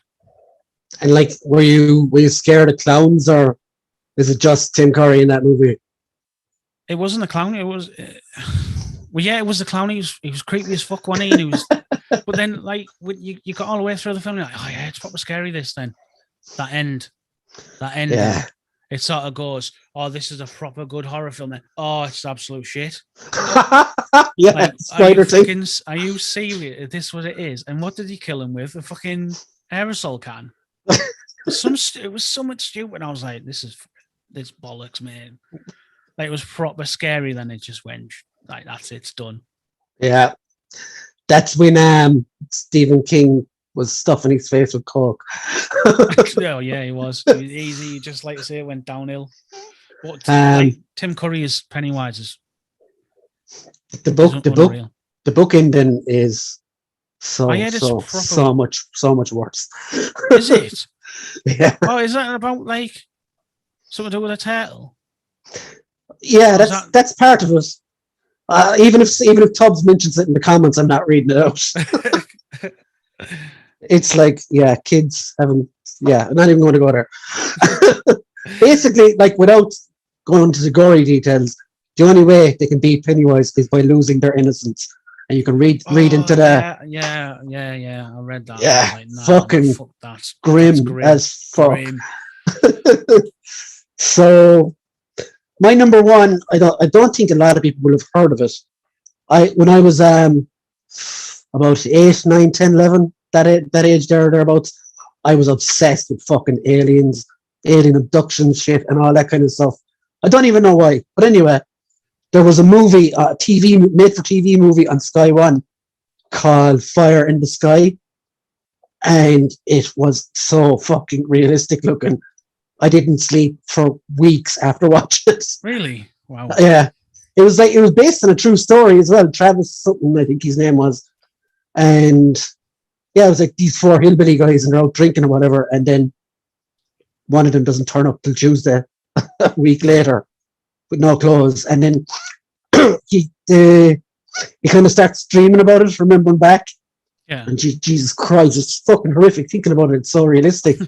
And like, were you scared of clowns, or is it just Tim Curry in that movie? It wasn't a clown. It was. Well, yeah, it was the clown. He was creepy as fuck, wasn't he? And he was. But then, like, when you got all the way through the film, you're like, oh yeah, it's proper scary. This then, that end. Yeah. It sort of goes, oh, this is a proper good horror film. Then, oh, it's absolute shit. Yeah, like, are you serious? Is this what it is? And what did he kill him with? A fucking aerosol can. It was so much stupid. I was like, this bollocks, man. Like, it was proper scary. Then it just went like, that's it, it's done. Yeah, that's when Stephen King was stuffing his face with coke. Oh yeah, he was. He was easy. Just like I say, it went downhill. But like, Tim Curry as Pennywise is the book ending is so much worse. Is it? Yeah. Oh, is that about like something to do with a turtle? Yeah, that's part of it. Even if Tubbs mentions it in the comments, I'm not reading it out. It's like, yeah, kids haven't. Yeah, I'm not even going to go there. Basically, like, without going into the gory details, the only way they can beat Pennywise is by losing their innocence. And you can read into that. Yeah. I read that. Yeah, like, nah, fucking fuck that. grim as fuck. Grim. So, my number 1, I don't think a lot of people will have heard of it. When I was about 8, 9, 10, 11, that age thereabouts, I was obsessed with fucking aliens, alien abduction shit, and all that kind of stuff. I don't even know why, but anyway, there was a movie, made-for-TV movie on Sky One called Fire in the Sky, and it was so fucking realistic looking. I didn't sleep for weeks after watching it. Really? Wow. Yeah. It was based on a true story as well. Travis something, I think his name was. And yeah, it was like these 4 hillbilly guys and they're out drinking or whatever, and then one of them doesn't turn up till Tuesday a week later with no clothes, and then he kind of starts dreaming about it, remembering back. Yeah. And Jesus Christ, it's fucking horrific thinking about it. It's so realistic.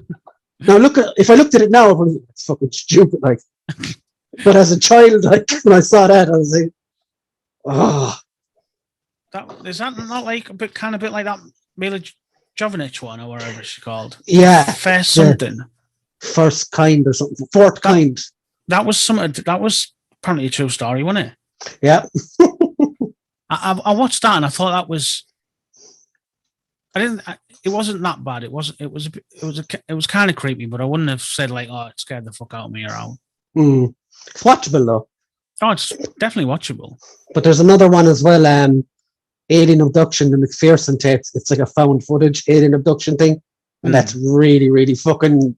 Now if I looked at it now, it's fucking stupid, like. But as a child, like, when I saw that, I was like, oh. Is that not like a bit like that Mila Jovovich one or whatever she's called? Yeah. First something. First kind or something. Fourth kind. That was apparently a true story, wasn't it? Yeah. I watched that and I thought that was. It wasn't that bad. It was kind of creepy, but I wouldn't have said like, oh, it scared the fuck out of me around. It's watchable though. Oh, it's definitely watchable. But there's another one as well, Alien Abduction, the McPherson tapes. It's like a found footage alien abduction thing. And that's really, really fucking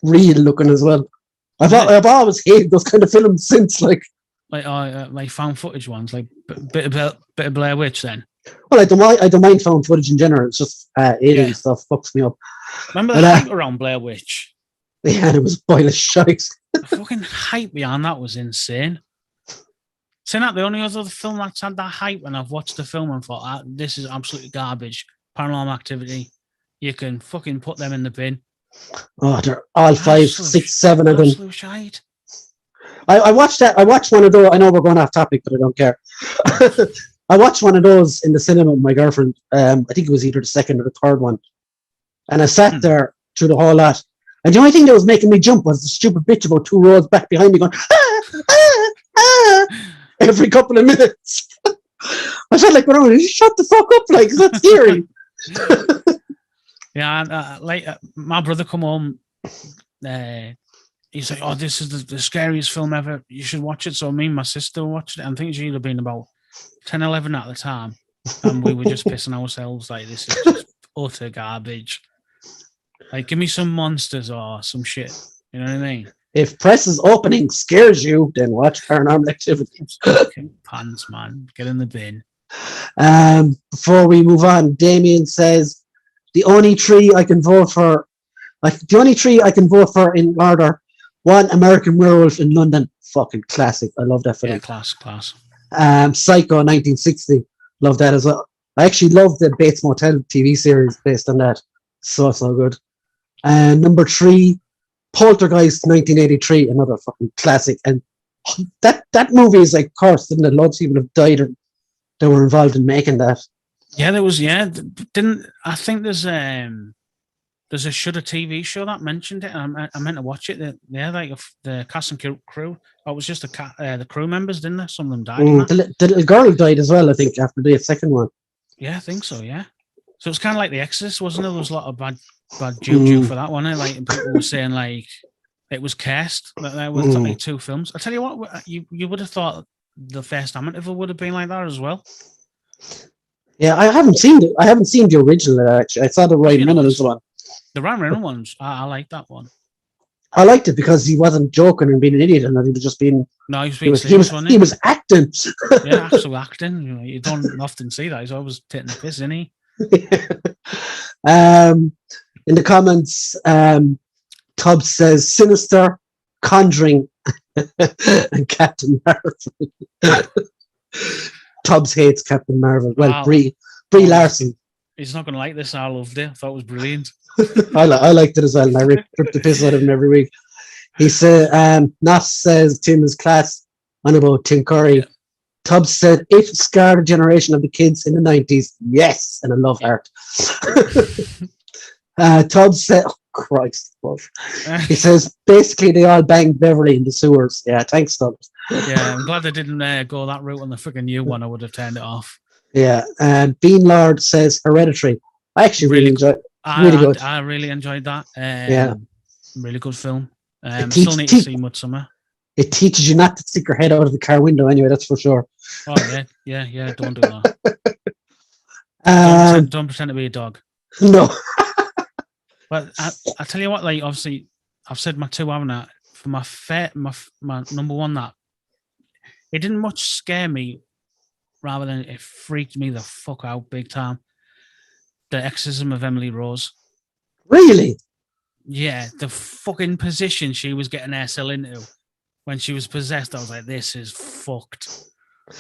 real looking as well. I've always hated those kind of films since, like, like found footage ones, like bit of Blair Witch then. Well, I don't mind found footage in general. It's just alien stuff fucks me up. Remember the hype around Blair Witch? Yeah, it was boilish shite. The fucking hype behind that was insane. Saying that, the only other film that's had that hype, and I've watched the film and thought, this is absolutely garbage. Paranormal Activity. You can fucking put them in the bin. Oh, they're all 5, 6, 7 of them. Absolute shite. I watched that. I watched one of those. I know we're going off topic, but I don't care. I watched one of those in the cinema with my girlfriend. I think it was either the second or the third one. And I sat there through the whole lot. And the only thing that was making me jump was the stupid bitch about 2 rows back behind me going, every couple of minutes. I felt like, shut the fuck up, like, that's scary. Yeah, my brother come home. He's like, "Oh, this is the scariest film ever. You should watch it." So me and my sister watched it. I think she'd have been about 10, 11 at the time, and we were just pissing ourselves like, "This is just utter garbage." Like, give me some monsters or some shit. You know what I mean? If Press's opening scares you, then watch Paranormal Activity. Pants, man. Get in the bin. Before we move on, Damien says the only three I can vote for in order: 1, American Werewolf in London, fucking classic. I love that film. Yeah, class. Psycho 1960, love that as well. I actually love the Bates Motel TV series based on that. So good. And number 3, Poltergeist 1983, another fucking classic. And that movie is like cursed, didn't it? Loads of people have died or they were involved in making that. Yeah, there was. Yeah, didn't I think there's a Shudder TV show that mentioned it. And I meant to watch it. Like the cast and crew. Oh, it was just the crew members, didn't there? Some of them died. The little girl died as well, I think, after the second one. Yeah, I think so. Yeah. So it's kind of like The Exorcist, wasn't it? There was a lot of bad juju for that one. Like people were saying, like it was cursed. That there was like 2 films. I tell you what, you would have thought the first Amityville would have been like that as well. Yeah, I haven't seen the original actually. I saw the Ryan Reynolds one. The Ryan Reynolds ones, I like that one. I liked it because he wasn't joking and being an idiot, and he was just being. No, he was acting. Yeah, actual acting. You don't often see that. He's always taking the piss, isn't he? In the comments, Tubbs says Sinister, Conjuring, and Captain Marvel. Tubbs hates Captain Marvel. Well, wow. Brie Larson. He's not going to like this. I loved it. I thought it was brilliant. I liked it as well, and I ripped the piss out of him every week. He said, Noss says Tim is class on about Tim Curry. Yeah. Tubbs said, it scarred a generation of the kids in the 90s. Yes, and I love art. Tubbs said, oh, Christ. He says, basically, they all banged Beverly in the sewers. Yeah, thanks, Tubbs. Yeah, I'm glad they didn't go that route on the freaking new one. I would have turned it off. Yeah, and Bean Lord says Hereditary. I actually really enjoyed it. I really enjoyed that. Yeah. Really good film. Still need to see Midsummer. It teaches you not to stick your head out of the car window anyway, that's for sure. Oh, yeah, don't do that. Don't pretend to be a dog. No. But I tell you what, like, obviously, I've said my 2, haven't I? For my number 1, that it didn't much scare me, rather than it freaked me the fuck out big time. The Exorcism of Emily Rose. Really? Yeah, the fucking position she was getting herself into when she was possessed, I was like, this is fucked.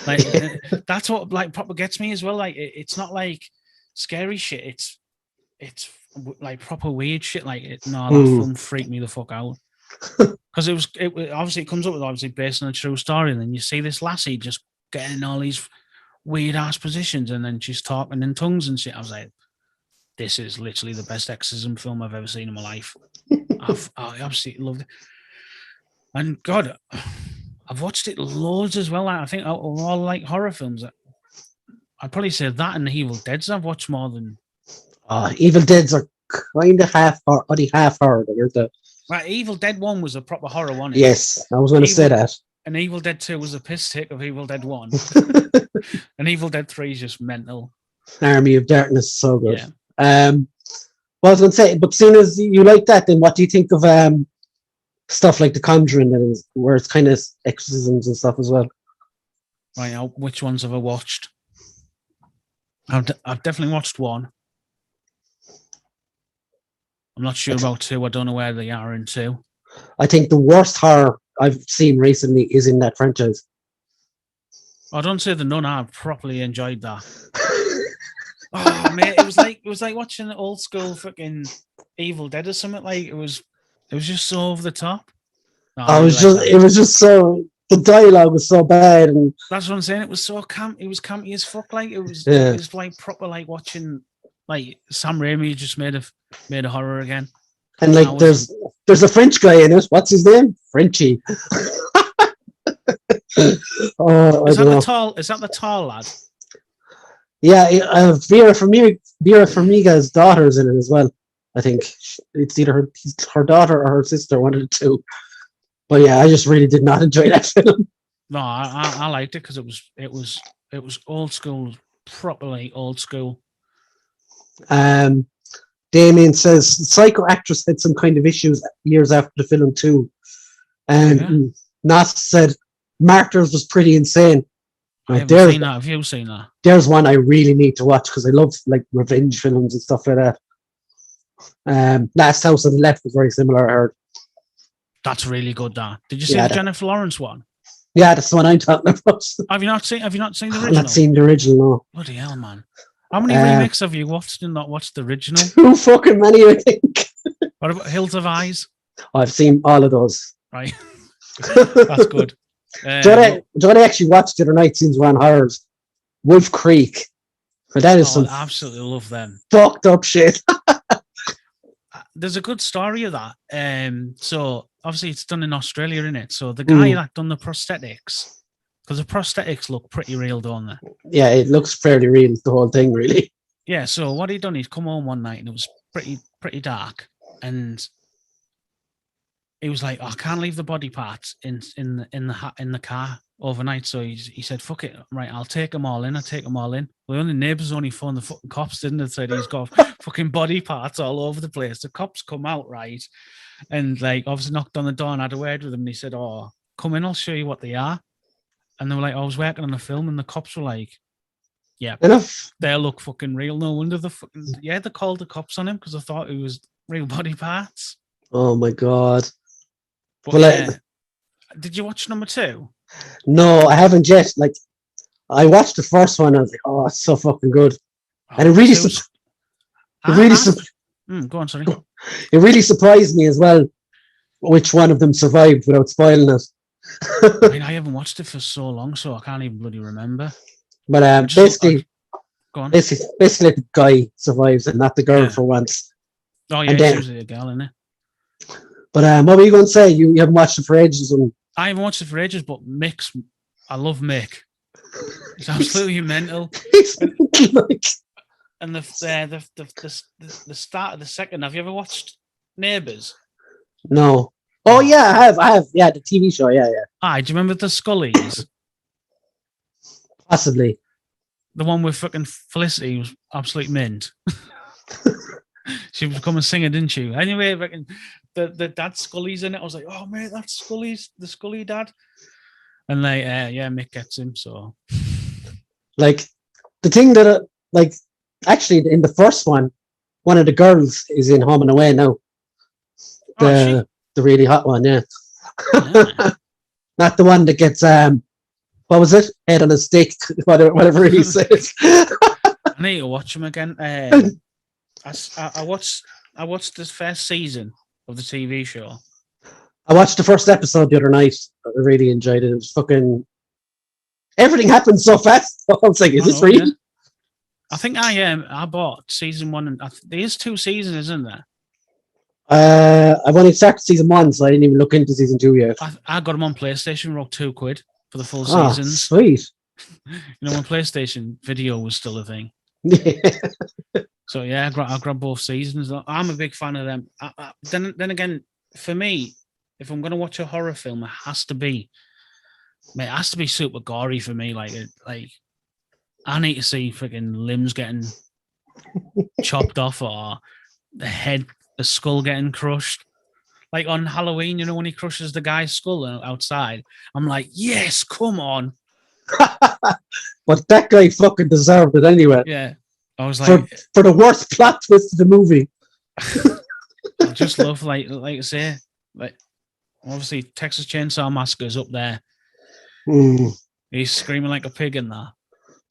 Like, that's what like proper gets me as well. Like, it's not like scary shit. It's like proper weird shit. Like, that film freaked me the fuck out. Because it obviously it comes up with obviously based on a true story, and then you see this lassie just getting in all these weird ass positions, and then she's talking in tongues and shit. I was like, this is literally the best exorcism film I've ever seen in my life. I absolutely loved it. And God, I've watched it loads as well. I think out of all like horror films, I'd probably say that and the Evil Deads I've watched more than. Evil Deads are kind of half horror. Right, Evil Dead 1 was a proper horror one. Yes, I was going to say that. And Evil Dead 2 was a piss take of Evil Dead 1. And Evil Dead 3 is just mental. Army of Darkness, so good. Yeah. Well, I was going to say, but seeing as you like that, then what do you think of stuff like The Conjuring, where it's kind of exorcisms and stuff as well? Right now, which ones have I watched? I've definitely watched one. I'm not sure about two. I don't know where they are in two. I think the worst horror I've seen recently is in that franchise. I don't say the Nun. I properly enjoyed that. Oh mate, it was like watching an old school fucking Evil Dead or something. Like it was just so over the top. No, it was just so, the dialogue was so bad, and that's what I'm saying. It was so camp. It was campy as fuck. Like it was like proper like watching like Sam Raimi just made a horror again. And like there's a French guy in it. What's his name? Frenchie. Is that the tall lad? Yeah, Vera Farmiga's daughter's in it as well. I think it's either her daughter or her sister, one of the two. But yeah, I just really did not enjoy that film. No, I liked it because it was old school, properly old school. Damien says the Psycho actress had some kind of issues years after the film too. And Nas said Martyrs was pretty insane. I haven't seen that. Have you seen that? There's one I really need to watch because I love like revenge films and stuff like that. Last House on the Left was very similar, I heard. That's really good. That did you see the Jennifer Lawrence one? Yeah, that's the one I'm talking about. Have you not seen the original? I've not seen the original. No. Bloody hell, man! How many remakes have you watched and not watched the original? Too fucking many, I think. What about Hills of Eyes? I've seen all of those. Right, that's good. Do I actually watched the other night since we're on horrors? Wolf Creek. But that is some I absolutely love them. Fucked up shit. There's a good story of that. So obviously it's done in Australia, isn't it? So the guy that done the prosthetics, because the prosthetics look pretty real, don't they? Yeah, it looks fairly real, the whole thing, really. Yeah, so what he'd done, he'd come home one night and it was pretty dark, and he was like, I can't leave the body parts in the car overnight. So he said, fuck it, right, I'll take them all in. Well, the only neighbours only phoned the fucking cops, didn't they? Said he's got fucking body parts all over the place. The cops come out, right? And like obviously knocked on the door and had a word with him. And he said, oh, come in, I'll show you what they are. And they were like, I was working on a film, and the cops were like, yeah, they look fucking real. No wonder they called the cops on him because I thought it was real body parts. Oh my God. But, did you watch number 2? No, I haven't yet. Like, I watched the first one. I was like, "Oh, it's so fucking good," and it really, go on, sorry. It really surprised me as well. Which one of them survived without spoiling it? I mean, I haven't watched it for so long, so I can't even bloody remember. But basically, go on. Basically, the guy survives and not the girl for once. Oh yeah, it's usually a girl, isn't it? But what were you going to say? You haven't watched it for ages. I haven't watched it for ages, but I love Mick. He's absolutely mental. And the start of the second. Have you ever watched Neighbours? No. Oh yeah, I have. Yeah, the TV show. Yeah. Do you remember the Scullies? Possibly. The one with fucking Felicity was absolute mint. She was become a singer, didn't she? Anyway, the dad Scully's in it. I was like, oh mate, that's Scully's, the Scully dad. And like, Mick gets him. So, like, the thing that, actually, in the first one of the girls is in Home and Away now. The really hot one, yeah. Not the one that gets what was it? Head on a stick, whatever he says. I need to watch him again. I watched this first season of the TV show. I watched the first episode the other night. I really enjoyed it. It was fucking... Everything happened so fast. I was like, is this real? Yeah. I think I bought season 1. And there is 2 seasons, isn't there? I've only started season 1, so I didn't even look into season 2 yet. I got them on PlayStation, wrote £2 for the full seasons. Sweet. When PlayStation video was still a thing. So yeah, I grabbed both seasons. I'm a big fan of them. Then again, for me, if I'm going to watch a horror film, it has to be super gory for me. Like I need to see freaking limbs getting chopped off, or the skull getting crushed. Like on Halloween, when he crushes the guy's skull outside, I'm like, yes, come on. But that guy fucking deserved it anyway. Yeah. I was like, for the worst plot twist of the movie. I just love, like I say, like, obviously Texas Chainsaw Massacre's up there. He's screaming like a pig in that.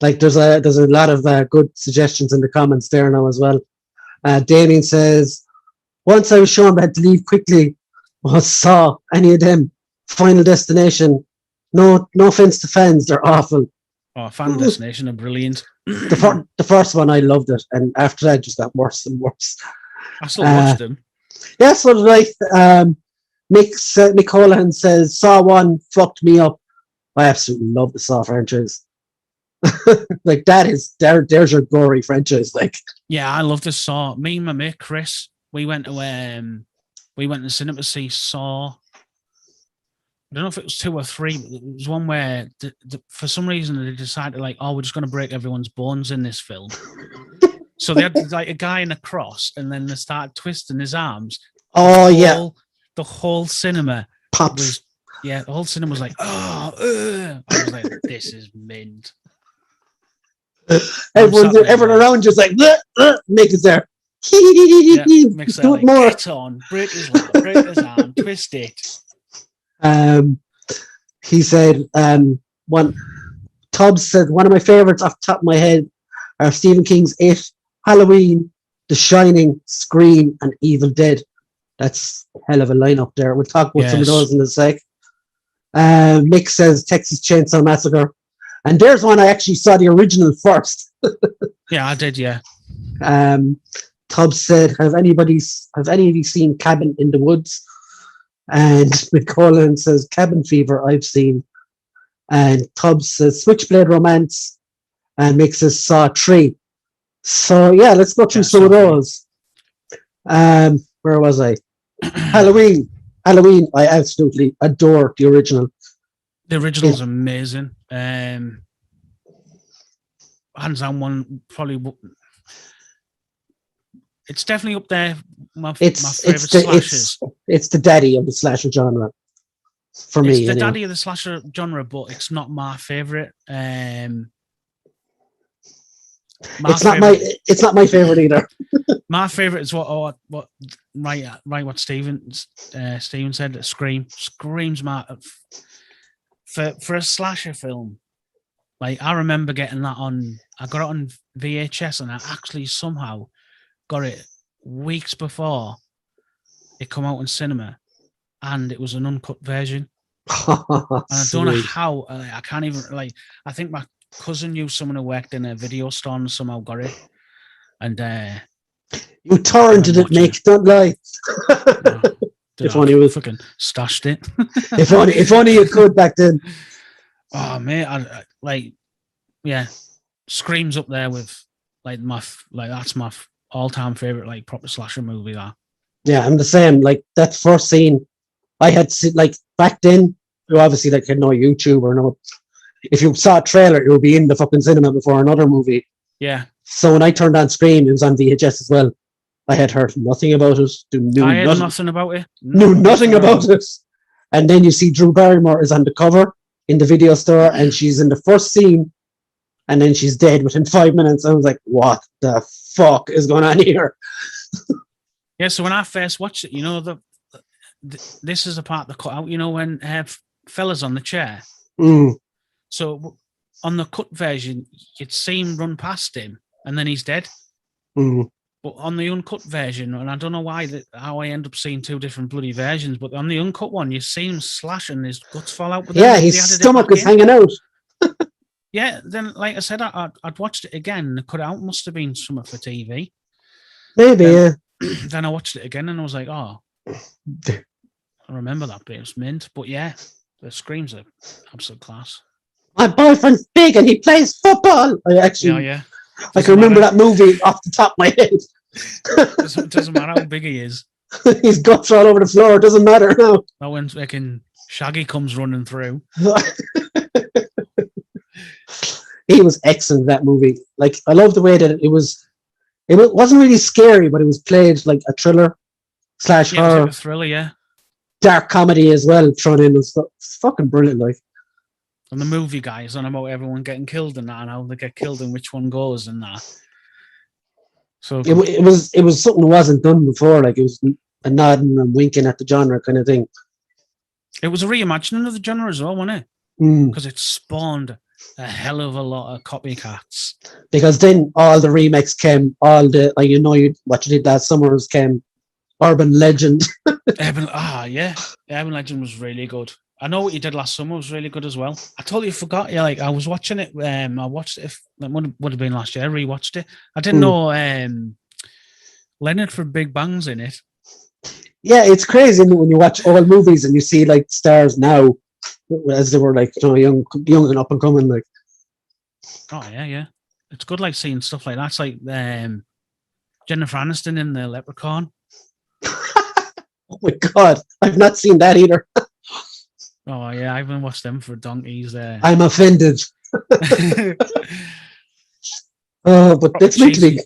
Like there's a lot of good suggestions in the comments there now as well. Damien says, once I was shown I had to leave quickly, I saw any of them. Final Destination. No offense to fans, they're awful. Oh, Final Destination are brilliant. The first one I loved it, and after that it just got worse and worse. I still watched them. Yeah, so did I. Mick Holohan says Saw 1 fucked me up. I absolutely love the Saw franchise. Like there's your gory franchise. Like, yeah, I love the Saw. Me and my mate Chris, we went to the cinema to see Saw. I don't know if it was 2 or 3, but it was one where for some reason they decided, like, oh, we're just going to break everyone's bones in this film. So they had like a guy in a cross, and then they started twisting his arms. The whole cinema pops. The whole cinema was like, I was like, this is mint. Everyone around just like, Mick is there. Mick's there, like, more. Get on, break his arm, twist it. He said, Tubbs said, one of my favorites off the top of my head are Stephen King's It, Halloween, The Shining, Scream, and Evil Dead. That's a hell of a lineup there. We'll talk about some of those in a sec. Mick says Texas Chainsaw Massacre. And there's one I actually saw the original first. Yeah, I did, yeah. Tubbs said, have any of you seen Cabin in the Woods? And McCullen says Cabin Fever I've seen. And Tubbs says Switchblade Romance. And Mick says Saw 3. So yeah, let's go through some of those. Where was I? Halloween, I absolutely adore the original. The original's amazing. Hands down one, probably. It's definitely up there. My favorite slashers. It's the daddy of the slasher genre for me. It's the daddy of the slasher genre, but it's not my favorite. It's not my favorite either. My favorite is what Steven said. Screams my for a slasher film. Like, I remember getting that I got it on VHS, and I actually somehow got it weeks before it come out in cinema, and it was an uncut version. And I don't know how. I can't even, like. I think my cousin knew someone who worked in a video store and somehow got it. And you torrented it, Mick. Don't lie. If only you fucking stashed it. if only you could back then. Oh mate, Scream's up there with that's my all-time favorite, like, proper slasher movie. That. Yeah, I'm the same. Like, that first scene, I had like back then. You obviously like had no YouTube or no. If you saw a trailer, it would be in the fucking cinema before another movie. Yeah. So when I turned on Scream, it was on VHS as well. I had heard nothing about it. I had nothing about it. Knew nothing about it. And then you see Drew Barrymore is on the cover in the video store, and she's in the first scene, and then she's dead within 5 minutes. I was like, what the fuck is going on here? Yeah, so when I first watched it, this is the part that cut out, when fella's on the chair. So on the cut version, you'd see him run past him, and then he's dead. But on the uncut version, and I don't know how I end up seeing 2 different bloody versions, but on the uncut one, you see him slash and his guts fall out. But his stomach is hanging out. Yeah, then, like I said, I'd watched it again, and the cut out must have been something for TV. Maybe, yeah. Then I watched it again, and I was like, oh, I remember that bit. It was mint. But yeah, the Screams are absolute class. My boyfriend's big and he plays football. I can remember that movie off the top of my head. Doesn't matter how big he is. His guts are all over the floor. It doesn't matter now. Not when fucking Shaggy comes running through. He was excellent in that movie. Like, I love the way that it wasn't really scary, but it was played like a thriller / horror. It was like a thriller, yeah. Dark comedy as well thrown in. It's fucking brilliant, like. And the movie guys on about everyone getting killed and that, and how they get killed and which one goes and that. So It was something that wasn't done before. Like, it was a nodding and winking at the genre kind of thing. it was a reimagining of the genre as well, wasn't it? Mm. Because it spawned a hell of a lot of copycats. Because then all the remakes came, all the, like, what you did last summer came Urban Legend. Urban Legend was really good. I know what you did last summer was really good as well. I totally forgot. Yeah, like I was watching it. I watched it. That would have been last year. I rewatched it. I didn't know Leonard from Big Bang's in it. Yeah, it's crazy when you watch old movies and you see like stars now as they were like young and up and coming. Like, oh yeah, it's good. Like seeing stuff like that. It's like Jennifer Aniston in the Leprechaun. Oh my God, I've not seen that either. Oh yeah, I haven't watched them for donkeys. I'm offended. But it's meant to be.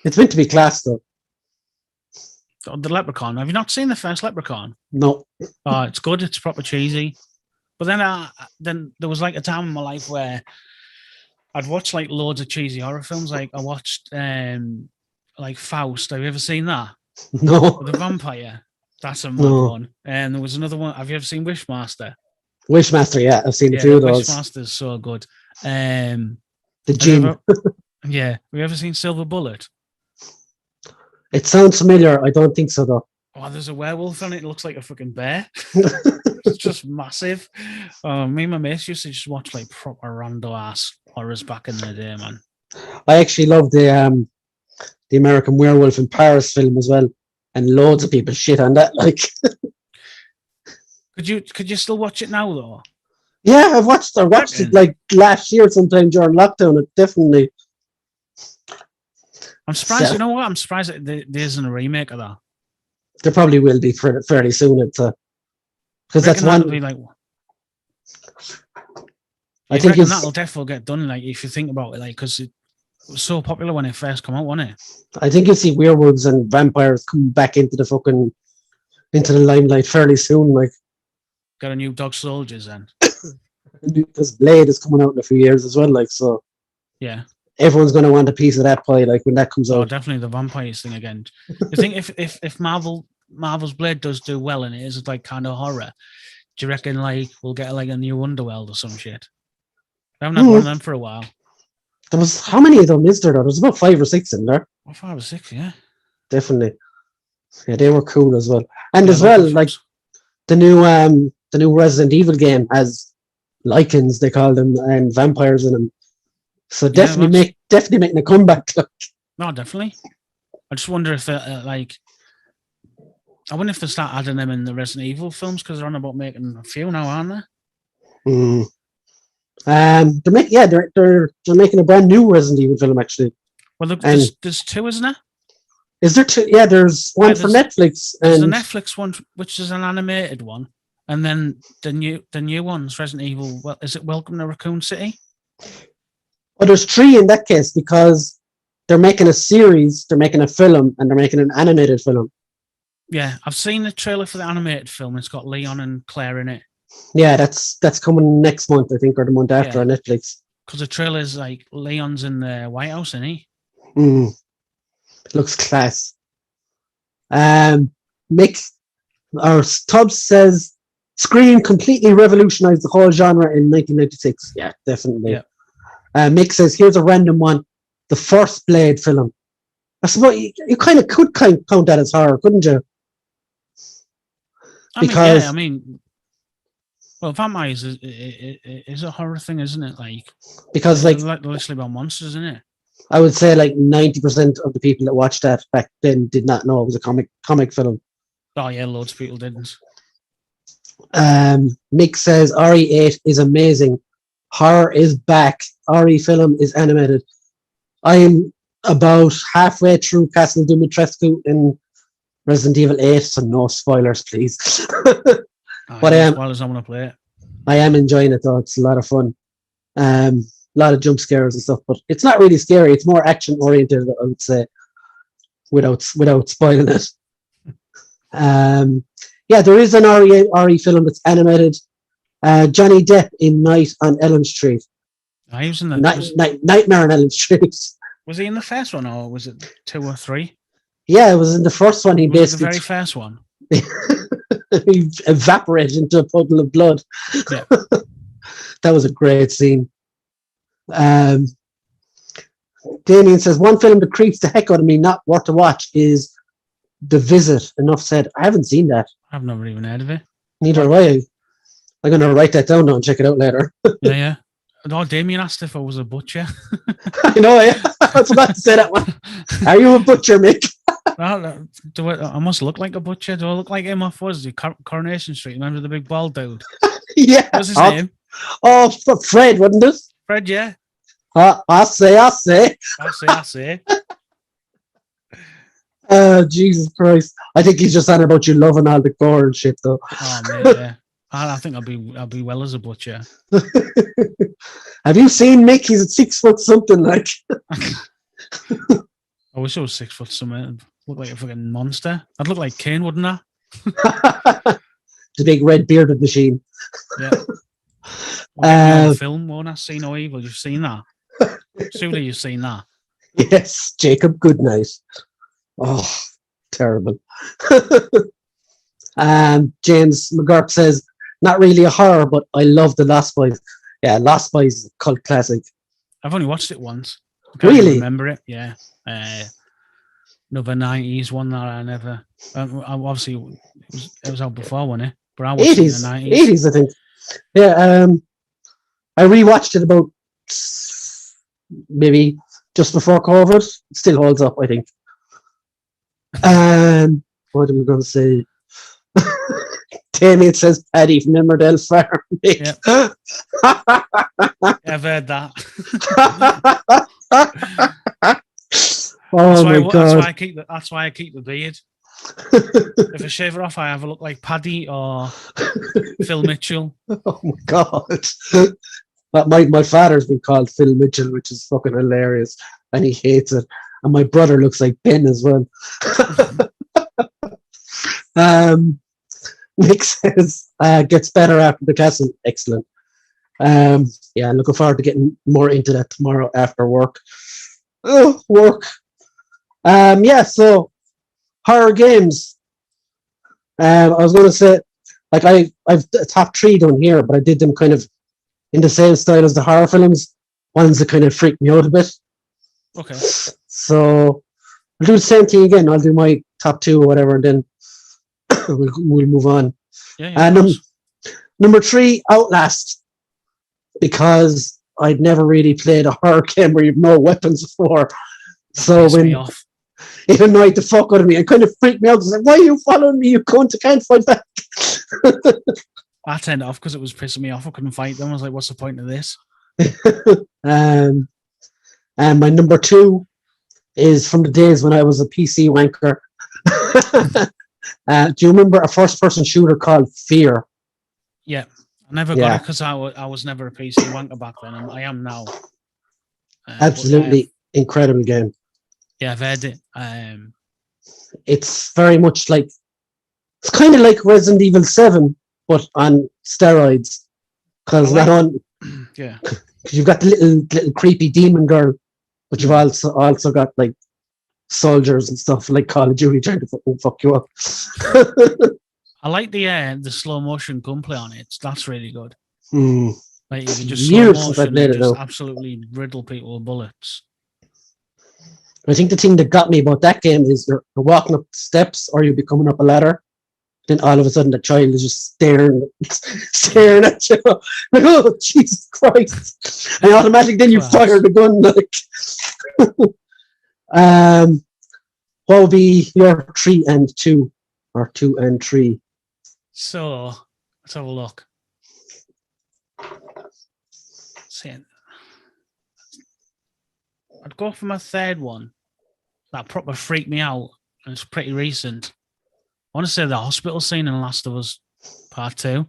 It's meant to be class, though. The Leprechaun. Have you not seen the first Leprechaun? No. Oh, it's good. It's proper cheesy. But then there was like a time in my life where I'd watch like loads of cheesy horror films. Like I watched like Faust. Have you ever seen that? No. The vampire. That's a mad one. And there was another one. Have you ever seen Wishmaster? Wishmaster, yeah. I've seen a few of those. Wishmaster's so good. The Gin. Yeah. Have you ever seen Silver Bullet? It sounds familiar. I don't think so, though. Oh, there's a werewolf on it. It looks like a fucking bear. It's just massive. Me and my mates used to just watch like proper rando ass horrors back in the day, man. I actually love the American Werewolf in Paris film as well, and loads of people shit on that. Like, could you still watch it now though? Yeah, I watched it like last year sometime during lockdown. It definitely. I'm surprised. You know what? I'm surprised that there isn't a remake of that. There probably will be fairly soon. Because that's one. Be like, I think that'll definitely get done. Like if you think about it, like because it was so popular when it first came out, wasn't it? I think you'll see werewolves and vampires come back into the limelight fairly soon. Like, got a new Dog Soldiers then. Because Blade is coming out in a few years as well. Like, so yeah. Everyone's going to want a piece of that pie, like when that comes out. Oh, definitely the vampires thing again. You think if Marvel's Blade does do well and it is like kind of horror, do you reckon like we'll get like a new Underworld or some shit? I haven't had one of them for a while. There was how many of them is there? There's about 5 or 6 in there. Oh, 5 or 6, yeah. Definitely. Yeah, they were cool as well. And as well, like the new Resident Evil game has lichens, they call them, and vampires in them. So definitely making a comeback. No, definitely. I just wonder if I wonder if they start adding them in the Resident Evil films because they're on about making a few now, aren't they? They're making a brand new Resident Evil film actually. Well, there's 2, isn't there? Is there 2? Yeah, there's one for Netflix. There's a Netflix one, which is an animated one, and then the new one's Resident Evil. Well, is it Welcome to Raccoon City? Well, there's 3 in that case because they're making a series, they're making a film, and they're making an animated film. Yeah, I've seen the trailer for the animated film. It's got Leon and Claire in it. Yeah, that's coming next month, I think, or the month after on Netflix. Because the trailer's like Leon's in the White House, isn't he? Looks class. Mick or Tubbs says Scream completely revolutionized the whole genre in 1996. Yeah, definitely. Yeah. Mick says, here's a random one. The first Blade film. I suppose you kind of could count that as horror, couldn't you? Well, vampires is a horror thing, isn't it? Like because like literally about monsters, isn't it? I would say like 90% of the people that watched that back then did not know it was a comic film. Oh yeah, loads of people didn't. Mick says RE8 is amazing. Horror is back. RE film is animated. I am about halfway through Castle Dimitrescu in Resident Evil 8, so no spoilers, please. But as well as I want to play it. I am enjoying it though. It's a lot of fun. A lot of jump scares and stuff, but it's not really scary. It's more action oriented, I would say, without spoiling it. Yeah, there is an RE film that's animated. Johnny Depp in Night on Elm Street. He was in the Nightmare on Elm Street. Was he in the first one, or was it 2 or 3? Yeah, it was in the first one. He Was it basically the very first one? he evaporated into a puddle of blood. Yeah. That was a great scene. Damien says, one film that creeps the heck out of me, not worth to watch, is The Visit. Enough said. I haven't seen that. I've never even heard of it. Neither have I. I'm going to write that down now and check it out later. Yeah. Oh, Damien asked if I was a butcher. I know, yeah. I forgot to say that one. Are you a butcher, Mick? I must look like a butcher. Do I look like him off, what is it, Coronation Street? Remember the big bald dude? Yeah. What's his name? Oh, Fred, wasn't it? Fred, yeah. I say. I say. Jesus Christ. I think he's just on about you loving all the gore and shit, though. Oh, man, yeah. I think I'll be well as a butcher. Have you seen Mick? He's at 6 foot something, like. I wish I was 6 foot something. Look like a fucking monster. I'd look like Kane, wouldn't I? The big red bearded machine. Yeah. Film, won't I? See No Evil. You've seen that? Surely you've seen that. Yes, Jacob Goodnight. Oh, terrible. James McGurk says, not really a horror, but I love The Lost Boys. Yeah, Lost Boys is a cult classic. I've only watched it once. I can't Really? remember it, yeah. Another 90s one that I never... obviously, it was out before, wasn't it? But I watched 80s, it in the 90s. 80s, I think. Yeah, I rewatched it about maybe just before COVID. It still holds up, I think. What am I going to say? Damien says Paddy from Emmerdale Farm. Yeah. I've heard that. Oh my God. That's why I keep the beard. If I shave it off, I either look like Paddy or Phil Mitchell. Oh my God. But my father's been called Phil Mitchell, which is fucking hilarious, and he hates it. And my brother looks like Ben as well. Nick says gets better after the castle. Excellent. Yeah, looking forward to getting more into that tomorrow after work. Oh, work. Yeah, so horror games. I was going to say, like, I've a top 3 down here, but I did them kind of in the same style as the horror films. Ones that kind of freak me out a bit. Okay. So I'll do the same thing again. I'll do my top 2 or whatever, and then we'll move on. Yeah, number 3, Outlast, because I'd never really played a horror game where you've no weapons before. So when it annoyed the fuck out of me, it kind of freaked me out. I was like, why are you following me? You cunt, I can't fight back. I turned it off because it was pissing me off. I couldn't fight them. I was like, what's the point of this? And my number 2 is from the days when I was a PC wanker. Do you remember a first-person shooter called Fear? Yeah, I never got it because I was never a PC wanker back then. I am now. Absolutely incredible game. Yeah, I've heard it. It's very much like, it's kind of like Resident Evil 7, but on steroids. Because yeah, because you've got the little creepy demon girl, but you've also got like soldiers and stuff like Call of Duty trying to fuck you up. I like the slow motion gunplay on it. That's really good. Like you can just Years slow since I've motion played and it, just though. absolutely riddle people with bullets. I think the thing that got me about that game is you're walking up the steps or you'll be coming up a ladder. Then all of a sudden the child is just staring at you. Like, oh, Jesus Christ. And automatically then you fire the gun. Like, what would be your 3 and 2? Or 2 and 3? So, let's have a look. I'd go for my 3rd one. That proper freaked me out. And it's pretty recent. I want to say the hospital scene in Last of Us Part 2.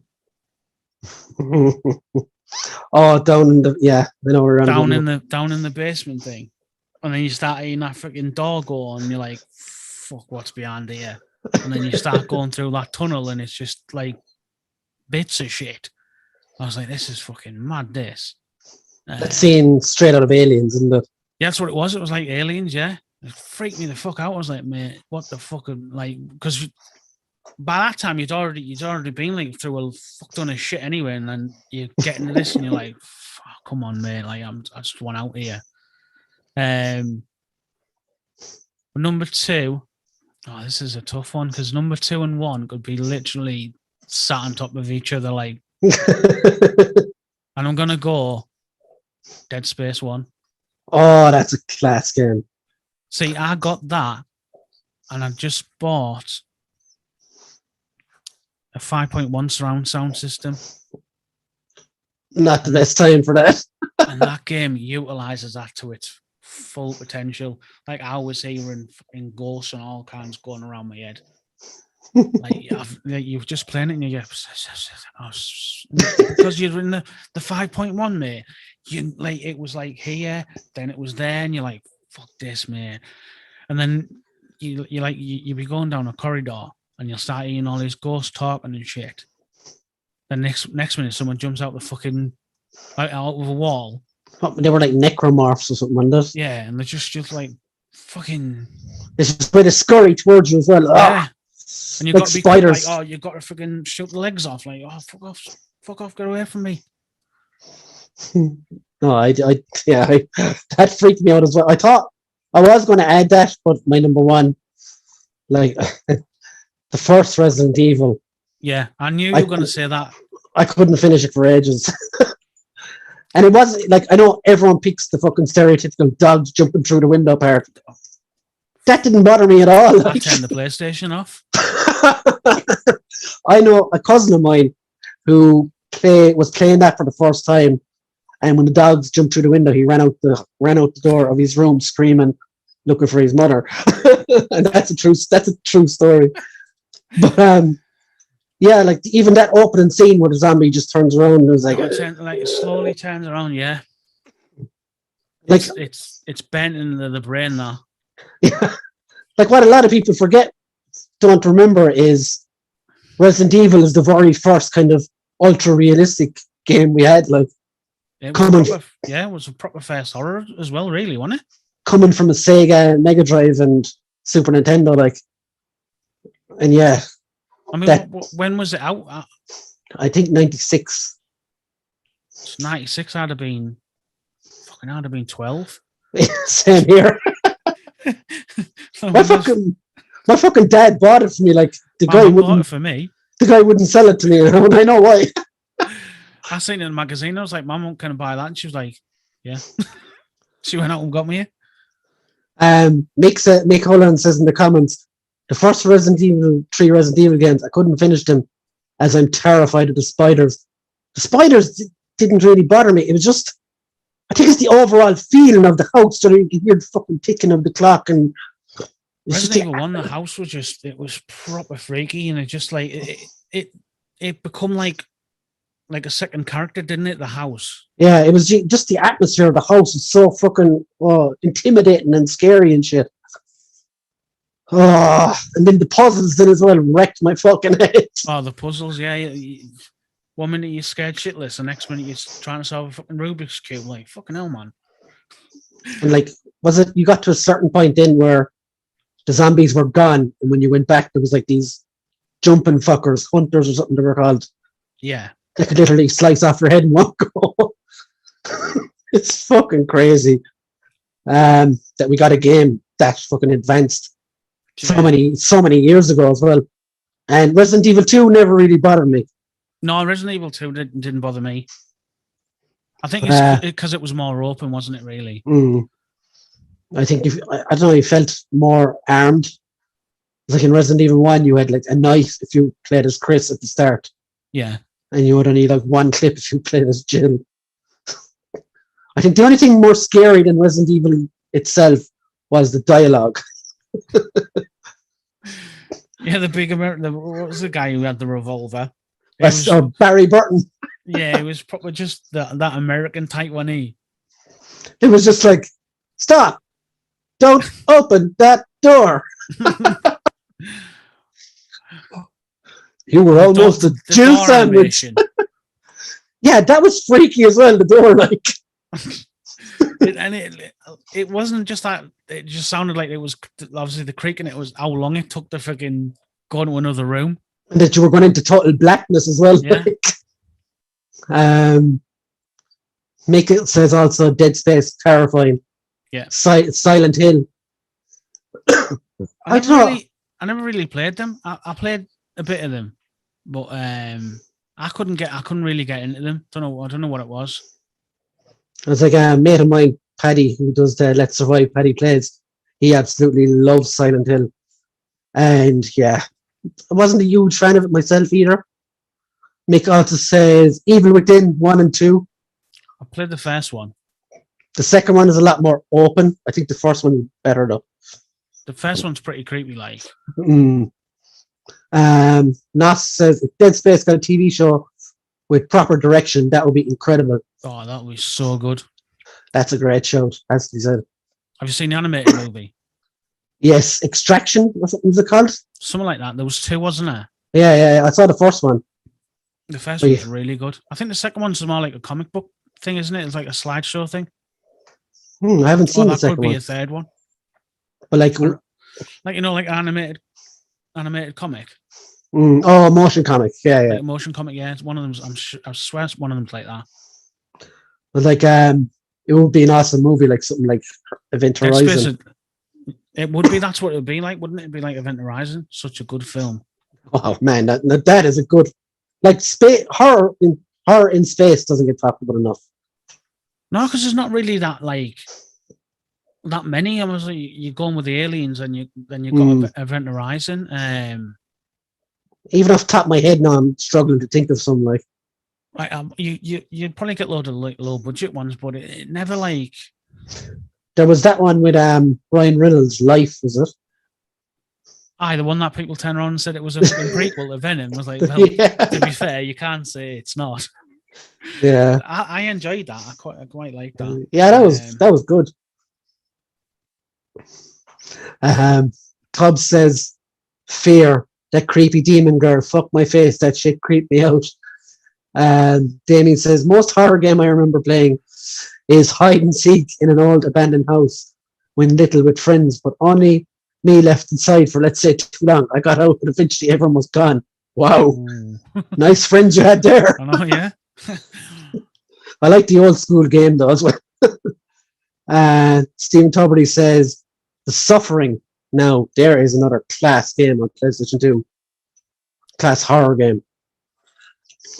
Oh, down in the, yeah, I know we're down in the basement thing. And then you start hearing that freaking door go and you're like, fuck, what's behind here? And then you start going through that tunnel and it's just like bits of shit. I was like, this is fucking mad, this. That scene straight out of Aliens, isn't it? Yeah, that's what it was. It was like Aliens, yeah. It freaked me the fuck out. I was like, mate, what the fuck? Like, because by that time you'd already been like through a fuck ton of shit anyway, and then you get into this and you're like, come on, mate, like I just want out here. Number 2, this is a tough one because number 2 and 1 could be literally sat on top of each other, like. And I'm gonna go Dead Space 1. Oh, that's a class game. See, I got that, and I just bought a 5.1 surround sound system. Not the best time for that. And that game utilizes that to its full potential. Like I was hearing in ghosts and all kinds going around my head. Like you're just playing it and you get because you're in the 5.1, mate. You like it was like here, then it was there, and you're like, fuck this, mate. And then you be going down a corridor and you'll start hearing all this ghost talking and shit. Then next minute someone jumps out the fucking out of a wall. They were like necromorphs or something, weren't they? Yeah, and they're just like fucking. This is where they scurry towards you as well. Yeah. And you've like got to be spiders. like, you've got to freaking shoot the legs off. Like, fuck off, get away from me. No, that freaked me out as well. I thought I was going to add that, but my number 1, like the first Resident Evil. Yeah, I knew you were going to say that. I couldn't finish it for ages. And it wasn't like, I know everyone picks the fucking stereotypical dogs jumping through the window part. That didn't bother me at all. I turned the PlayStation off. I know a cousin of mine who was playing that for the first time, and when the dogs jumped through the window, he ran out the door of his room screaming, looking for his mother. And that's a true story. But yeah, like even that opening scene where the zombie just turns around and was like, it slowly turns around. Yeah, like it's bent into the brain now. Yeah, like what a lot of people don't remember is Resident Evil is the very first kind of ultra realistic game we had. Like, it was a proper first horror as well, really, wasn't it? Coming from a Sega, Mega Drive, and Super Nintendo, like, and yeah. I mean, when was it out? I think 96. It's 96. I'd have been 12. Same here. My fucking dad bought it for me. Like the guy wouldn't for me. The guy wouldn't sell it to me, and I know why. I seen it in the magazine. I was like, "Mum, can I buy that?" And she was like, "Yeah." She went out and got me it. Mick Holland says in the comments, the first Resident Evil games, I couldn't finish them as I'm terrified of the spiders. The spiders didn't really bother me. It was just, I think it's the overall feeling of the house. So you can hear the fucking ticking of the clock. And Resident Evil 1, the house was it was proper freaky, and it just like it become like a second character, didn't it? The house. Yeah, it was just the atmosphere of the house is so fucking intimidating and scary and shit. Oh, and then the puzzles then as well wrecked my fucking head. Oh, the puzzles, yeah. 1 minute you're scared shitless, the next minute you're trying to solve a fucking Rubik's Cube. Like, fucking hell, man. And like, was it, you got to a certain point then where the zombies were gone, and when you went back, there was like these jumping fuckers, hunters or something they were called. Yeah. They could literally slice off your head in one go. It's fucking crazy. That we got a game that fucking advanced so many years ago as well. And Resident Evil 2 never really bothered me. No, Resident Evil 2 didn't bother me. I think it's because it was more open, wasn't it, really? I think I don't know, you felt more armed. Like in Resident Evil 1, you had like a knife if you played as Chris at the start. Yeah. And you would only need like one clip if you played as Jill. I think the only thing more scary than Resident Evil itself was the dialogue. Yeah, the big American. What was the guy who had the revolver? Barry Burton. Yeah, it was probably just that American type one. It was just like, stop! Don't open that door. You were almost a Jew sandwich. Yeah, that was freaky as well. The door, like, it wasn't just that. It just sounded like it was obviously the creaking. It was how long it took to freaking go into another room. and that you were going into total blackness as well. Yeah. Mick says also Dead Space, terrifying. Yeah. Silent Hill. I don't know. I never really played them. I played a bit of them, but I couldn't really get into them. I don't know what it was. It's like a mate of mine, Paddy, who does the Let's Survive. Paddy plays. He absolutely loves Silent Hill, and yeah, I wasn't a huge fan of it myself either. Mick also says Evil Within 1 and 2. I played the first one. The second one is a lot more open. I think the first one is better though. The first one's pretty creepy, like. Nas says if Dead Space got a TV show with proper direction, that would be incredible. Oh, that would be so good. That's a great show, as he said. Have you seen the animated movie? Yes, Extraction. What was it called? Something like that. There was 2, wasn't there? Yeah. I saw the first one. The first one was really good. I think the second one's more like a comic book thing, isn't it? It's like a slideshow thing. I haven't seen the second one. That could be one. a third one. But like like animated comic. Motion comic. Yeah. Like motion comic. Yeah, it's one of them. I swear it's one of them's like that. But like, it would be an awesome movie, like something like Event Horizon. It would be. That's what it would be like, wouldn't it? It'd be like Event Horizon. Such a good film. Oh man, that is a good, like, horror in space doesn't get talked about enough. No, because there's not really that many. I was like, you're going with the aliens, and you got Event Horizon. Even off the top of my head now, I'm struggling to think of some like. You'd probably get load of like low budget ones, but it never like. There was that one with Ryan Reynolds, Life, was it? The one that people turned around and said it was a prequel to Venom. Was like, well, to be fair, you can't say it's not. Yeah, I enjoyed that. I quite liked that. Yeah, that was good. Tubbs says, "Fear, that creepy demon girl. Fuck my face. That shit creeped me out." Damien says, "Most horror game I remember playing is hide and seek in an old abandoned house when little with friends, but only me left inside for, let's say, too long. I got out, but eventually everyone was gone." Wow. Nice friends you had there. I know, yeah. I like the old school game though as well. Stephen Tuberty says, The Suffering. Now, there is another class game on PlayStation 2. Class horror game.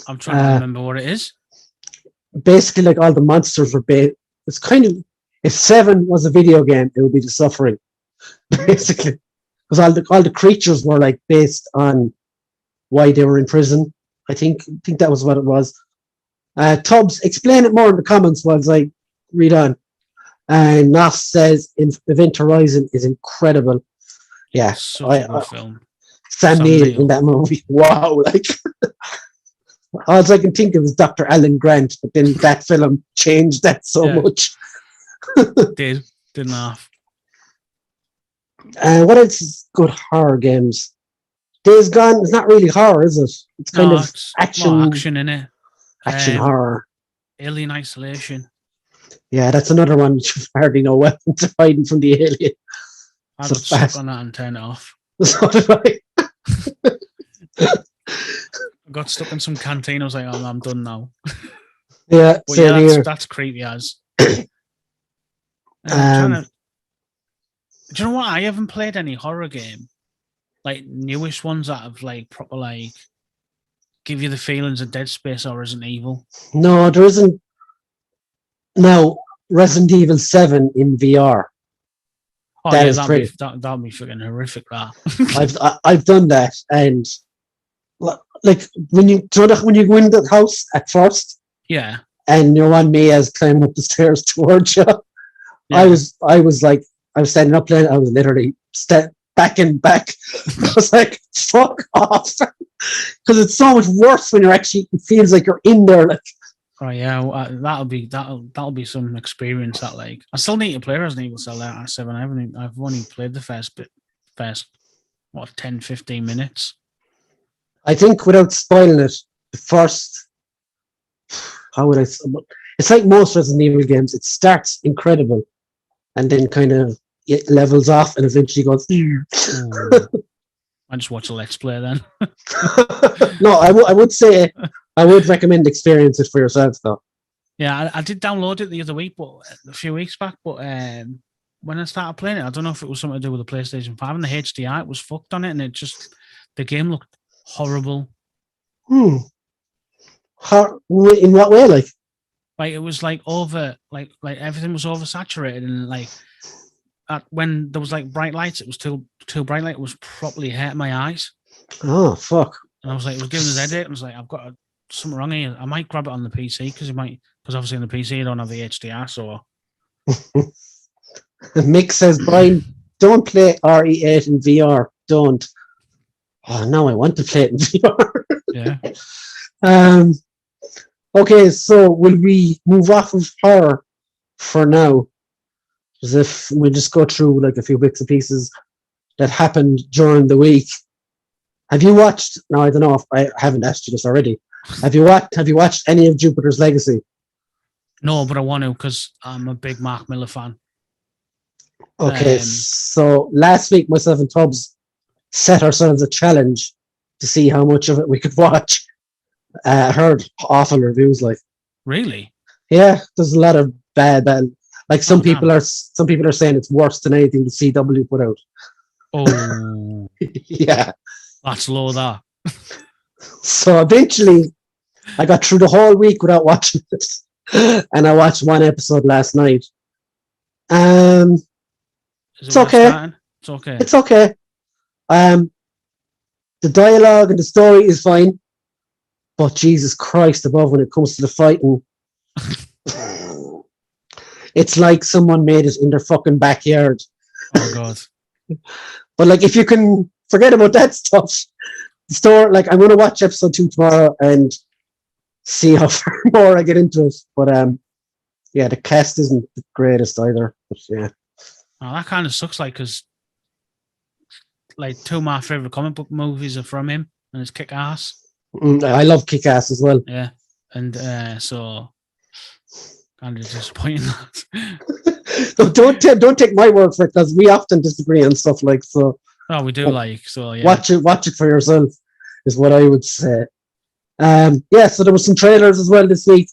I'm trying to remember what it is. Basically, like, all the monsters were based. It's kind of, if 7 was a video game, it would be The Suffering. Basically. Because all the creatures were like based on why they were in prison. I think that was what it was. Tubbs, explain it more in the comments while I read on. And Nas says Event Horizon is incredible. Yeah, such a good film. Sam Neill in that movie. Wow, like all I can think of is Dr. Alan Grant, but then that film changed that so much. Didn't laugh. What else is good horror games? Days Gone is not really horror, is it? It's kind of action. More action in it. Action horror. Alien Isolation. Yeah, that's another one which has hardly no weapons of hiding from the alien. I got stuck on that and turned it off. So did I. I got stuck in some canteen. I was like, "Oh, I'm done now." Yeah, but yeah, that's creepy as. Do you know what? I haven't played any horror game, like newish ones that have like proper like give you the feelings of Dead Space or Resident Evil. No, there isn't. Now, Resident Evil 7 in VR. Oh, that'd be freaking horrific. That I've done that, and like when you go in the house at first, yeah, and you're on me as climbing up the stairs towards you. Yeah. I was standing up playing. I was literally back. I was like, fuck off, because it's so much worse when it feels like you're in there, like. Oh yeah, that'll be some experience. That like I still need to play Resident Evil 7. I've only played the first 10-15 minutes. I think without spoiling it, the first how would I? It's like most Resident Evil games. It starts incredible, and then kind of it levels off, and eventually goes. I just watch a Let's Play then. No, I would say I would recommend experience it for yourself though. Yeah, I did download it the other week, but a few weeks back. But when I started playing it, I don't know if it was something to do with the PlayStation 5 and the HDR. It was fucked on it, and the game looked horrible. In what way? Like it was like like everything was oversaturated, and like when there was like bright lights, it was too bright light. It was properly hurting my eyes. Oh fuck! And I was like, it was giving us a headache. I was like, I've got something wrong here. I might grab it on the PC because obviously on the PC you don't have the HDR. So Mick says, Brian, don't play RE8 in VR. Don't. Oh, now I want to play it in VR. Yeah. Okay, so will we move off of horror for now? As if we just go through like a few bits and pieces that happened during the week. Have you watched? No, I don't know if I haven't asked you this already. Have you watched any of Jupiter's Legacy? No, but I want to because I'm a big Mark Miller fan. Okay, so last week myself and Tubbs set ourselves a challenge to see how much of it we could watch. Heard awful reviews, like really. Yeah, there's a lot of bad. Like some people are saying it's worse than anything the CW put out. Oh, yeah, that's low. That. So eventually, I got through the whole week without watching it, and I watched one episode last night. It's okay. It's okay. It's okay. The dialogue and the story is fine, but Jesus Christ above, when it comes to the fighting, it's like someone made it in their fucking backyard. Oh God. But like, if you can forget about that stuff, the story, like, I'm going to watch episode 2 tomorrow and see how far more I get into it. But yeah, the cast isn't the greatest either. But yeah. Oh, that kind of sucks, like, because like 2 of my favorite comic book movies are from him, and it's Kick Ass. I love Kick Ass as well. Yeah, and so kind of disappointing that. don't take my word for it, because we often disagree on stuff like so. Oh, we do so. Yeah. Watch it for yourself is what I would say. Yeah, so there were some trailers as well this week.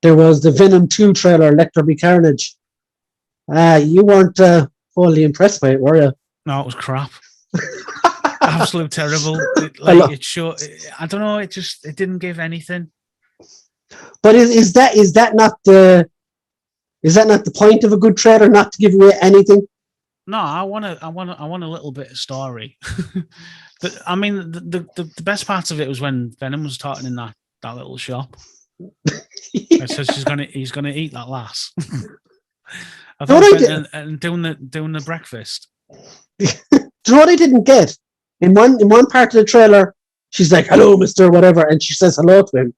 There was the Venom 2 trailer, Let There Be Carnage. You weren't fully impressed by it, were you? No, it was crap. Absolute terrible. It showed. I don't know. It didn't give anything. But is that not the point of a good trailer? Not to give away anything? No, I want a little bit of story. I mean, the best part of it was when Venom was talking in that little shop. It says he's gonna eat that lass. I thought and doing the breakfast. Do you know what I didn't get? In one part of the trailer, she's like, "Hello, Mister Whatever," and she says hello to him.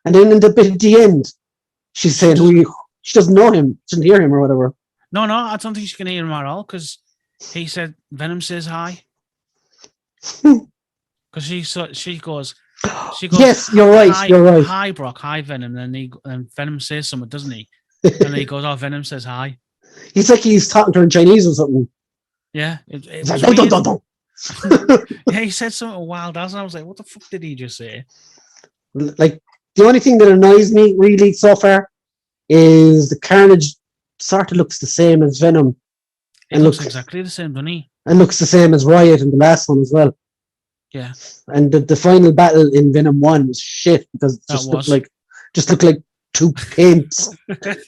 And then in the bit at the end, she's saying she doesn't know him, doesn't hear him or whatever. No, I don't think she can hear him at all, because he said Venom says hi. Because she goes. Yes, you're right. You're right. Hi, Brock. Hi, Venom. And Venom says something, doesn't he? And then he goes, "Oh, Venom says hi." He's like he's talking to her in Chinese or something. Yeah, it was like, don't. Yeah, he said something wild as, and I was like, "What the fuck did he just say?" Like, the only thing that annoys me really so far is the Carnage sort of looks the same as Venom. It looks exactly the same, doesn't he? And looks the same as Riot in the last one as well. Yeah. And the final battle in Venom 1 was shit, because it just looked like two paints.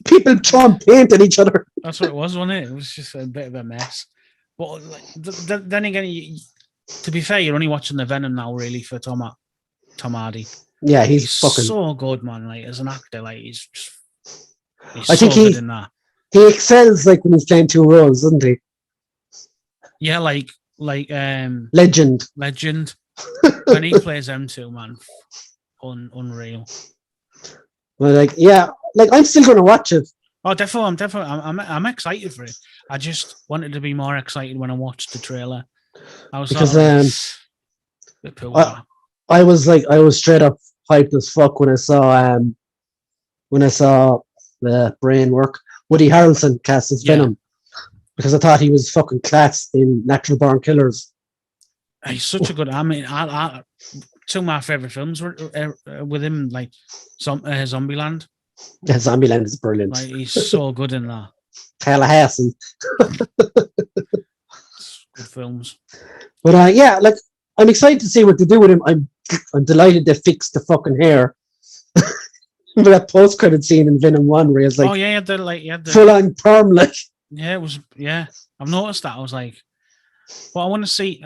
People throwing paint at each other. That's what it was, wasn't it? It was just a bit of a mess. But then again, to be fair, you're only watching the Venom now, really, for Tom Hardy. Yeah, he's fucking so good, man. Like, as an actor, like he's I think good in that. He excels, like, when he's playing 2 roles, doesn't he? Yeah, like Legend. When he plays M2, man, unreal. Well, like, yeah, like, I'm still going to watch it. Oh, definitely. I'm excited for it. I just wanted to be more excited when I watched the trailer. I was I was straight up hyped as fuck when I saw when I saw the brain work. Woody Harrelson cast as Venom because I thought he was fucking class in Natural Born Killers. He's such a good. I mean, two of my favorite films were with him, like Zombieland. Yeah, Zombieland is brilliant. Like, he's so good in that. Tallahassee. Good films. But yeah, like I'm excited to see what they do with him. I'm delighted they fixed the fucking hair. But that post credit scene in Venom 1 where he's like, oh yeah, you had the full on perm, like. Yeah, it was. Yeah, I've noticed that. I was like, well, I want to see.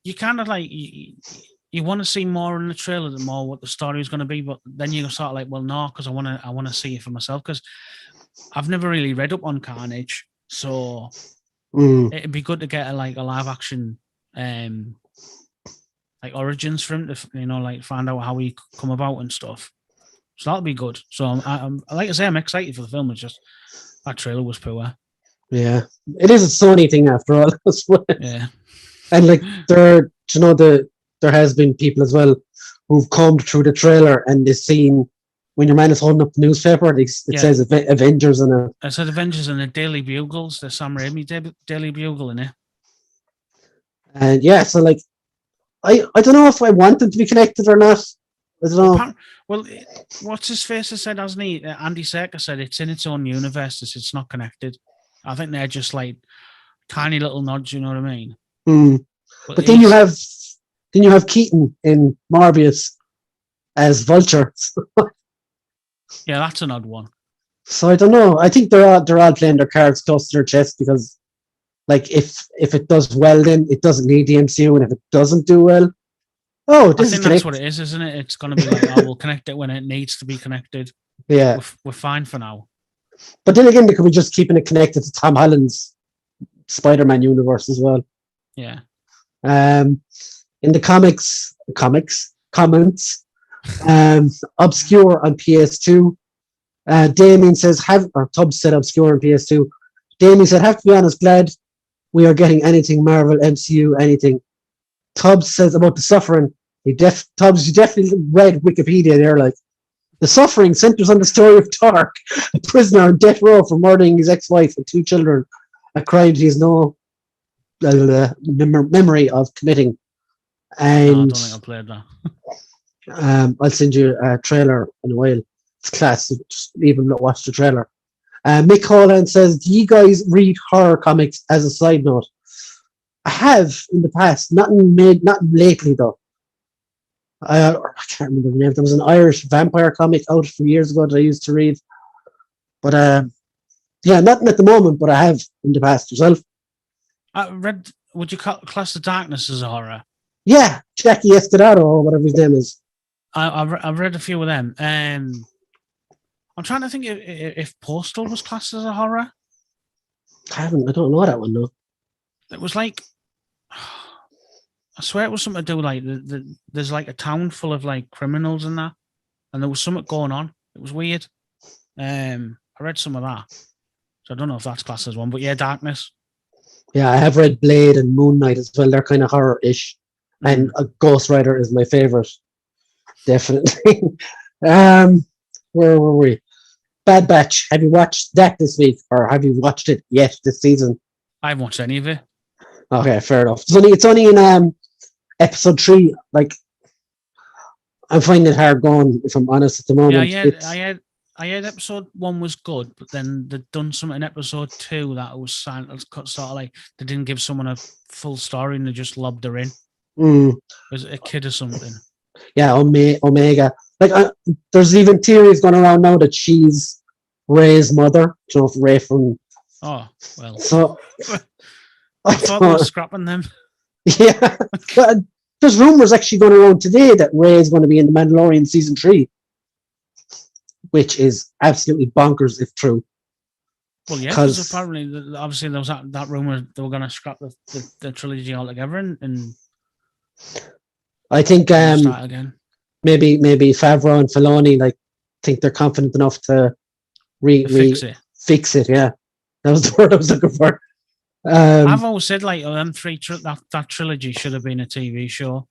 You kind of like you want to see more in the trailer, the more what the story is going to be, but then you sort of like, well, no, because I want to see it for myself because I've never really read up on Carnage, so it'd be good to get a live action like origins from him to like find out how he come about and stuff. So that'll be good. So I'm like I say, I'm excited for the film. It's just that trailer was poor. Yeah, it is a Sony thing after all. Yeah, and like there has been people as well who've combed through the trailer and they've seen when your man is holding up the newspaper, it says Avengers in it. It said Avengers in the Daily Bugles, the Sam Raimi Daily Bugle in it. And yeah, so like I don't know if I want them to be connected or not. I don't know. Well, what's his face has said, hasn't he? Andy Serkis said it's in its own universe. It's not connected. I think they're just like tiny little nods. You know what I mean? But then you have Keaton in Morbius as Vulture. Yeah, that's an odd one. So I don't know. I think they're all playing their cards close to their chest because, like, if it does well, then it doesn't need the MCU, and if it doesn't do well, I think that's what it is, isn't it? It's going to be like, we'll connect it when it needs to be connected. Yeah, we're fine for now. But then again, they could be just keeping it connected to Tom Holland's Spider-Man universe as well. Yeah. In the comments, obscure on PS2. Damien says, Tubbs said obscure on PS2. Damien said, have to be honest, glad we are getting anything Marvel, MCU, anything. Tubbs says about the suffering. Tubbs, you definitely read Wikipedia there, like. The suffering centers on the story of Tark, a prisoner on death row for murdering his ex-wife and 2 children, a crime he has no memory of committing. And no, I don't think I played that. I'll send you a trailer in a while. It's class. Just even watch the trailer. Mick Holland says, do you guys read horror comics as a side note? I have in the past. Nothing lately though. I can't remember the name. There was an Irish vampire comic out a few years ago that I used to read. But yeah, nothing at the moment, but I have in the past yourself. I read, would you class The Darkness as a horror? Yeah, Jackie Estudado or whatever his name is. I've read a few of them. I'm trying to think if Postal was classed as a horror. I don't know that one though. It was like, I swear it was something to do like there's like a town full of like criminals and that, and there was something going on. It was weird. I read some of that, so I don't know if that's classed as one, but yeah, Darkness. Yeah, I have read Blade and Moon Knight as well. They're kind of horror-ish, and Ghost Rider is my favorite, definitely. Where were we? Bad Batch. Have you watched that this week, or have you watched it yet this season? I haven't watched any of it. Okay, fair enough. It's only in episode 3. Like, I'm finding it hard going, if I'm honest, at the moment. Yeah, I had episode 1 was good, but then they'd done something in episode 2 that was sort of like they didn't give someone a full story and they just lobbed her in. It was a kid or something. Yeah, Omega. Like, there's even theories going around now that she's Ray's mother. You know, Ray from. Oh well. So. I thought they were scrapping them. Yeah, but there's rumors actually going around today that Ray is going to be in The Mandalorian season 3, which is absolutely bonkers if true. Well, yeah, because apparently, obviously, there was that rumor they were going to scrap the trilogy altogether, and I think maybe Favreau and Filoni think they're confident enough to fix it. Yeah, that was the word I was looking for. I've always said them three that trilogy should have been a TV show,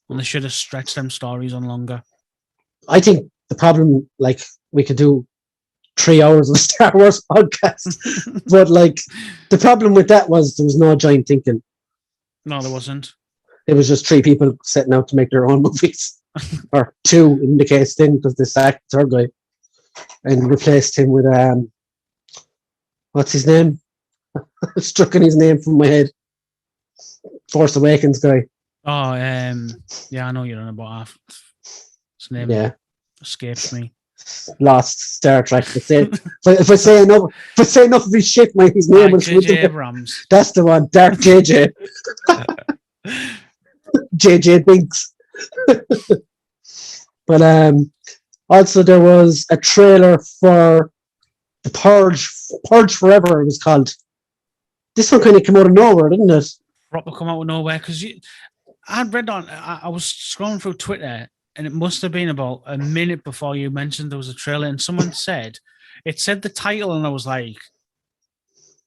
and they should have stretched them stories on longer. I think the problem, we could do 3 hours of Star Wars podcast. But like the problem with that was there was no giant thinking. No, there wasn't. It was just 3 people setting out to make their own movies, or 2 in the case then, because they sacked the third guy and replaced him with what's his name? Struck in his name from my head. Force Awakens guy. Oh, yeah, I know you're on about. His name escapes me. Lost Star Trek. If I say enough of his shit, his name was J.J. Abrams. That's the one, Dark JJ. JJ Binks. But also there was a trailer for the Purge Forever, it was called. This one kind of came out of nowhere, didn't it? Proper come out of nowhere, because I'd read on. I was scrolling through Twitter, and it must have been about a minute before you mentioned there was a trailer, and someone said the title, and I was like,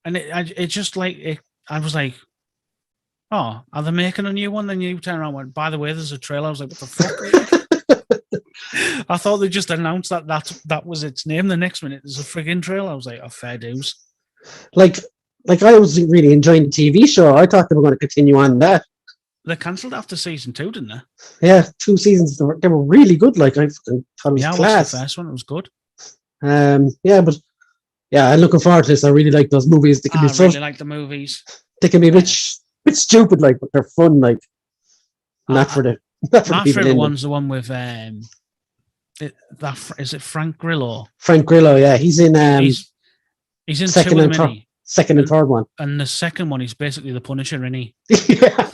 and it just like it. I was like, oh, are they making a new one? Then you turn around and went, by the way, there's a trailer. I was like, what the fuck? I thought they just announced that was its name. The next minute, there's a frigging trailer. I was like, oh, fair dues. Like I was really enjoying the TV show. I thought they were going to continue on that. They cancelled after season 2, didn't they? Yeah, 2 seasons. They were really good. Like I thought it was class. I watched the first one. It was good. I'm looking forward to this. I really like those movies. They can be really like the movies. They can be a bit stupid, like, but they're fun. Like, not for the my favorite one's the one with is it Frank Grillo? Frank Grillo, yeah, he's in he's in second and third one, and the second one he's basically the Punisher, isn't he? Yeah.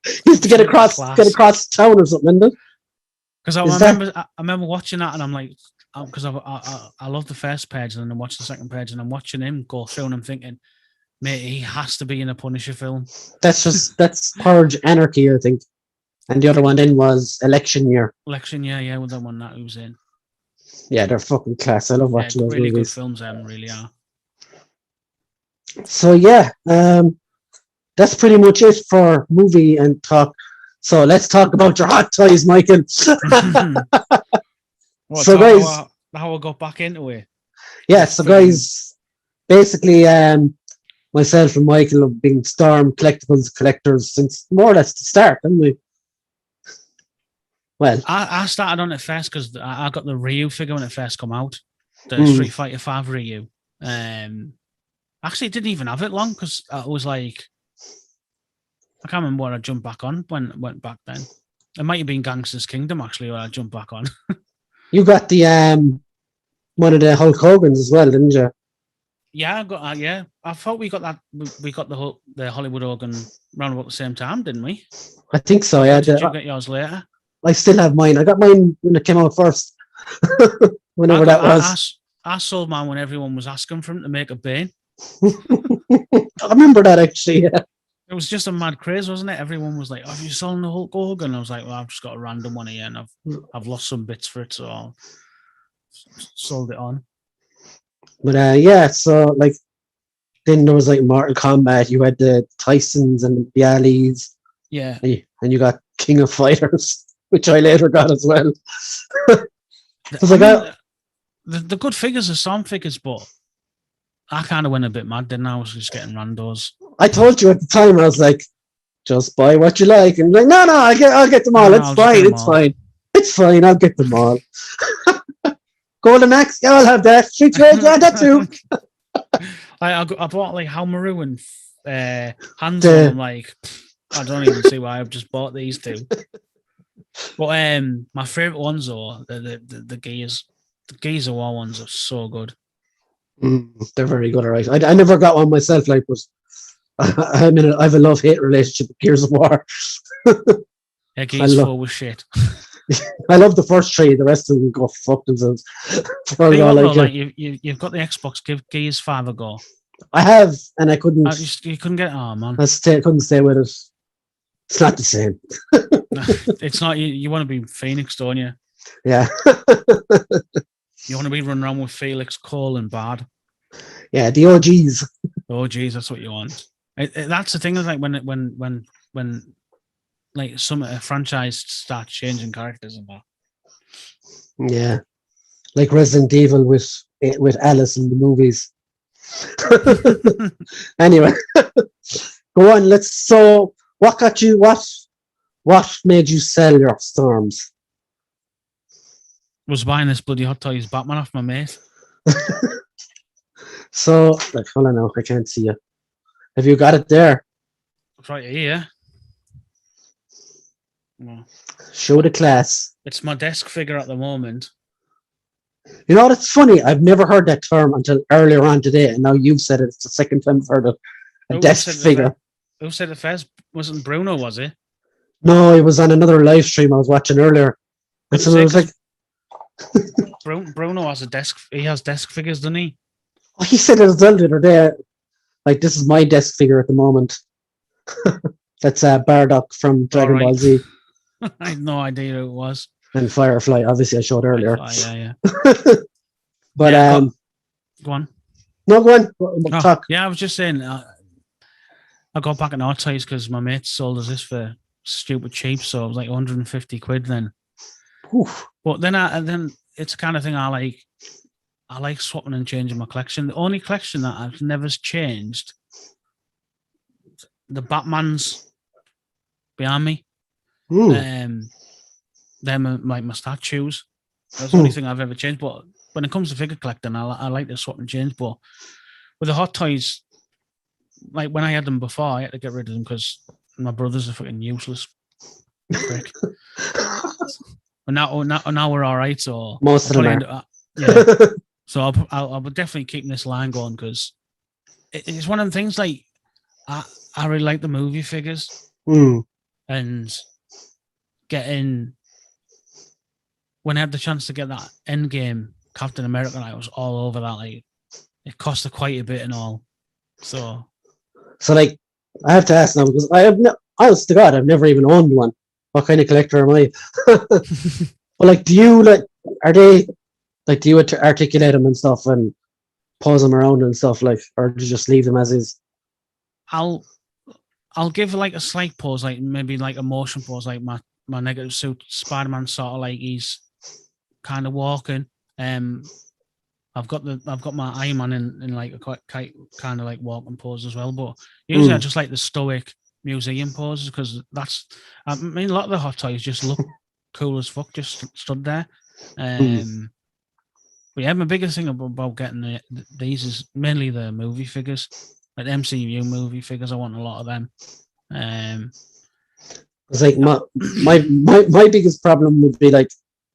He used to get across town or something, isn't it? Because I remember watching that, and I'm like, because I love the first page, and then I watch the second page, and I'm watching him go through, and I'm thinking, mate, he has to be in a Punisher film. That's Purge Anarchy, I think, and the other one then was Election Year. Election Year, yeah, with that one that he was in. Yeah, they're fucking class. I love watching those really movies. Good films, them really are. So yeah, that's pretty much it for movie and talk. So let's talk about your hot toys, Michael. So guys, how I got back into it. Yeah, so guys, basically, myself and Michael have been Storm Collectibles collectors since more or less the start, haven't we? Well, I started on it first because I got the Ryu figure when it first come out, the Street Fighter 5 Ryu. Actually, didn't even have it long because I was like, I can't remember what I jumped back on when I went back then. It might have been Gangster's Kingdom actually when I jumped back on. You got the one of the Hulk Hogan's as well, didn't you? Yeah, I got yeah. I thought we got that. We got the Hollywood Hogan round about the same time, didn't we? I think so. Yeah. Did you get yours later? I still have mine. I got mine when it came out first. Whenever that was. I sold mine when everyone was asking for him to make a Bane. I remember that actually. Yeah. It was just a mad craze, wasn't it? Everyone was like, "Oh, have you sold the Hulk Hogan?" I was like, "Well, I've just got a random one here, and I've lost some bits for it, so I sold it on." But yeah, so like then there was like Mortal Kombat. You had the Tysons and the Alis. Yeah, and you got King of Fighters, which I later got as well. The good figures are some figures, but I kind of went a bit mad, didn't I? I was just getting randos. I told you at the time, I was like, just buy what you like. And like, no, I'll get them all. It's fine. I'll get them all. Golden Axe, yeah, I'll have that. Street Rage, yeah, that too. I bought like Halmaru and Hanzo. I'm like, I don't even see why I've just bought these two. But my favorite ones though, the Gears. The Gears of War ones are so good. They're very good, alright. I never got one myself, like, but I have a love-hate relationship with Gears of War. Yeah, Gears 4 was shit. I love the first 3, the rest of them go fuck themselves. You've got the Xbox, give Gears 5 a go. I have, and I couldn't. You couldn't get it, oh man. I couldn't stay with it. It's not the same. It's not, you want to be Phoenix, don't you? Yeah. You want to be running around with Felix, Cole, and Bard. Yeah, the OGs. OGs, that's what you want. That's the thing. Is like when like some franchise starts changing characters and that. Yeah, like Resident Evil with Alice in the movies. Anyway, go on. So, what got you? What made you sell your storms? Was buying this bloody Hot Toys Batman off my mate. So, like, hold on now, I can't see you. Have you got it there? It's right here. Well, Show the class. it's my desk figure at the moment. You know what's funny? I've never heard that term until earlier on today, and now you've said it. It's the second time I've heard it. A desk figure. Who said it first? Wasn't Bruno, was it? No, it was on another live stream I was watching earlier. And so I was like, Bruno has a desk. He has desk figures, doesn't he? oh, he said it as well the other day. Like, this is my desk figure at the moment. That's Bardock from Dragon Ball Z. I had no idea who it was. And Firefly, obviously I showed earlier. Yeah. But yeah, go on. No, go on. We'll talk. Yeah, I was just saying. I got back in Hot Toys because my mate sold us this for stupid cheap, so it was like 150 quid then. Oof. But then it's the kind of thing I like. I like swapping and changing my collection. The only collection that I've never changed, the Batmans behind me. Them are my statues. That's the only thing I've ever changed. But when it comes to figure collecting, I like to swap and change. But with the Hot Toys, like when I had them before, I had to get rid of them because my brothers are fucking useless. Prick. But now we're all right. So most of them are. Yeah. So I'll definitely keep this line going because it's one of the things. Like I really like the movie figures and getting. When I had the chance to get that Endgame Captain America, I was all over that. Like, it costed quite a bit and all. So like, I have to ask now because honest to God, I've never even owned one. What kind of collector am I? But like, do you articulate them and stuff and pose them around and stuff, like, or do you just leave them as is? I'll give like a slight pose, like maybe like a motion pose, like my negative suit Spider-Man, sort of like he's kind of walking. I've got my Iron Man in like a quite kind of like walking pose as well. But usually I just like the stoic museum poses because a lot of the Hot Toys just look cool as fuck, just stood there. But yeah, my biggest thing about getting these is mainly the movie figures, like the MCU movie figures. I want a lot of them. It's like my biggest problem would be like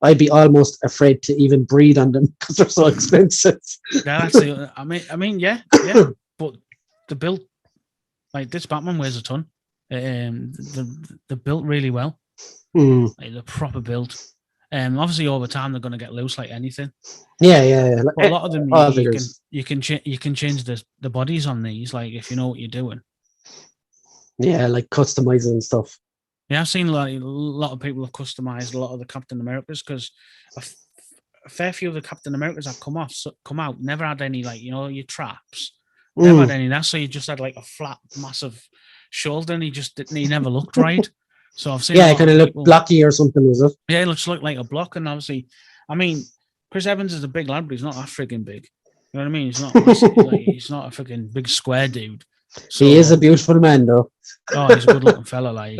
I'd be almost afraid to even breathe on them because they're so expensive. Yeah, I mean, yeah. But the built, like this Batman weighs a ton. They're built really well. Like they're proper built. Obviously over time they're going to get loose like anything. Yeah. But a lot of them you can change the bodies on these, like if you know what you're doing. Yeah, like customizing and stuff. Yeah, I've seen a lot of people have customized a lot of the Captain Americas because a fair few of the Captain Americas that come out never had any, like, you know, your traps. Never had any of that. So you just had like a flat, massive shoulder, and he never looked right. So I've seen. Yeah, it kind of looked blocky or something, is it? Yeah, it looks like a block, and obviously, I mean, Chris Evans is a big lad, but he's not that frigging big. You know what I mean? He's not like, he's not a freaking big square dude. So, he is a beautiful man, though. Oh, he's a good-looking fella, like.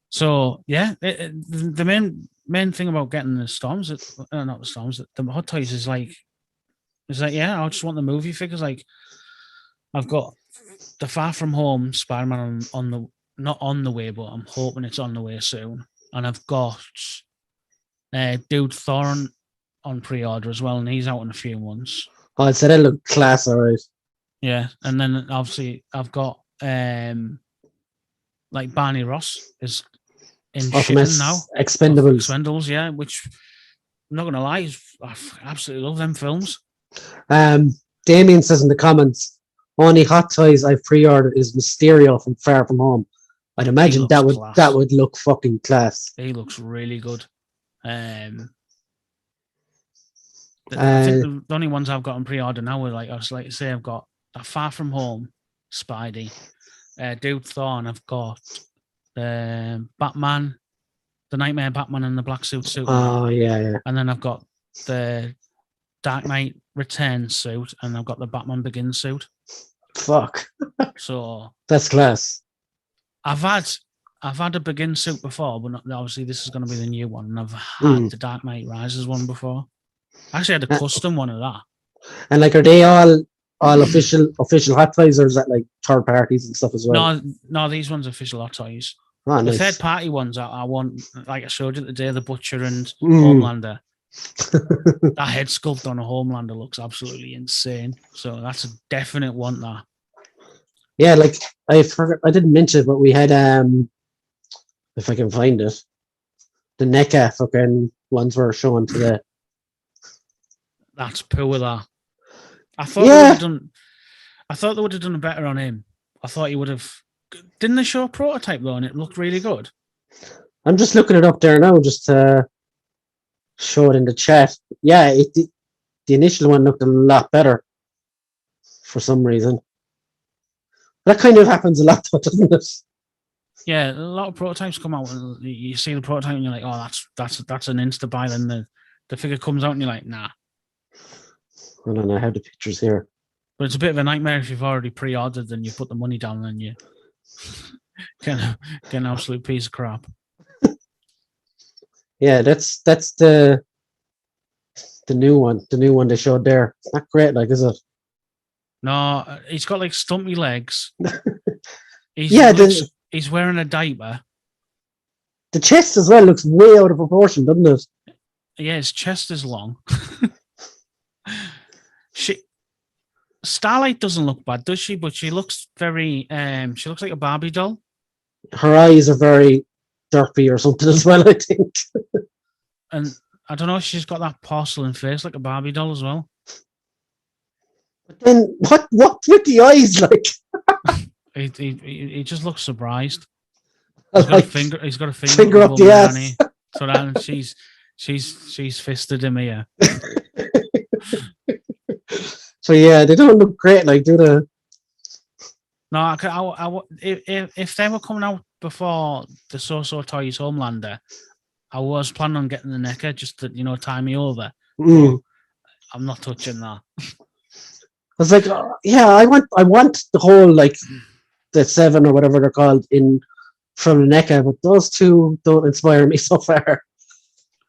So yeah, the main thing about getting the Storms, not the Storms, the Hot Toys is like, yeah, I just want the movie figures. Like, I've got the Far From Home Spider-Man not on the way, but I'm hoping it's on the way soon. And I've got Dude Thor on pre-order as well, and he's out in a few months. Oh, so that look class, all right. Yeah, and then obviously I've got like Barney Ross is in shipping now. Expendables, yeah. Which I'm not gonna lie, I absolutely love them films. Damien says in the comments, only Hot Toys I've pre-ordered is Mysterio from Far From Home. I'd imagine that would look fucking class. He looks really good. I think the only ones I've got on pre-order now are like I say, I've got that Far From Home Spidey, Dude Thor, and I've got Batman, the Nightmare Batman, and the black suit. Oh yeah. And then I've got the Dark Knight Returns suit, and I've got the Batman Begins suit. Fuck. So That's class. I've had a Begins suit before, but obviously this is going to be the new one. And I've had the Dark Knight Rises one before. I actually had a custom one of that. And like, are they all official Hot Toys, or is that like third parties and stuff as well? No, these ones are official Hot Toys. Oh, the nice. third party ones I want, like I showed you the day, the Butcher and Homelander. That head sculpt on a Homelander looks absolutely insane. So that's a definite one. That. Yeah, like I didn't mention it, but we had if I can find it, the NECA fucking ones were showing today. That's poor. That I thought they would have done. I thought they would have done better on him. I thought he would have. Didn't they show a prototype though, and it looked really good? I'm just looking it up there now, just to show it in the chat. Yeah, the initial one looked a lot better for some reason. That kind of happens a lot, though, doesn't it? Yeah, a lot of prototypes come out, and you see the prototype, and you're like, "Oh, that's an insta buy." Then the figure comes out, and you're like, "Nah." I don't know. I have the pictures here. But it's a bit of a nightmare if you've already pre-ordered and you put the money down, and you get an absolute piece of crap. Yeah, that's the new one. The new one they showed there. It's not great, like, is it? No, he's got like stumpy legs. He's wearing a diaper. The chest as well looks way out of proportion, doesn't it? Yeah, his chest is long. Starlight doesn't look bad, does she? But she looks very. She looks like a Barbie doll. Her eyes are very derpy or something as well, I think. And I don't know if she's got that porcelain face like a Barbie doll as well. But then what with the eyes, like? he just looks surprised. He's got a finger up the ass. So that she's fisted him here. So yeah, they don't look great, like, do they? No, if they were coming out before the So Toys Homelander, I was planning on getting the NECA just to tie me over. I'm not touching that. I was like, I want the whole, like, the 7 or whatever they're called from the NECA, but those two don't inspire me so far.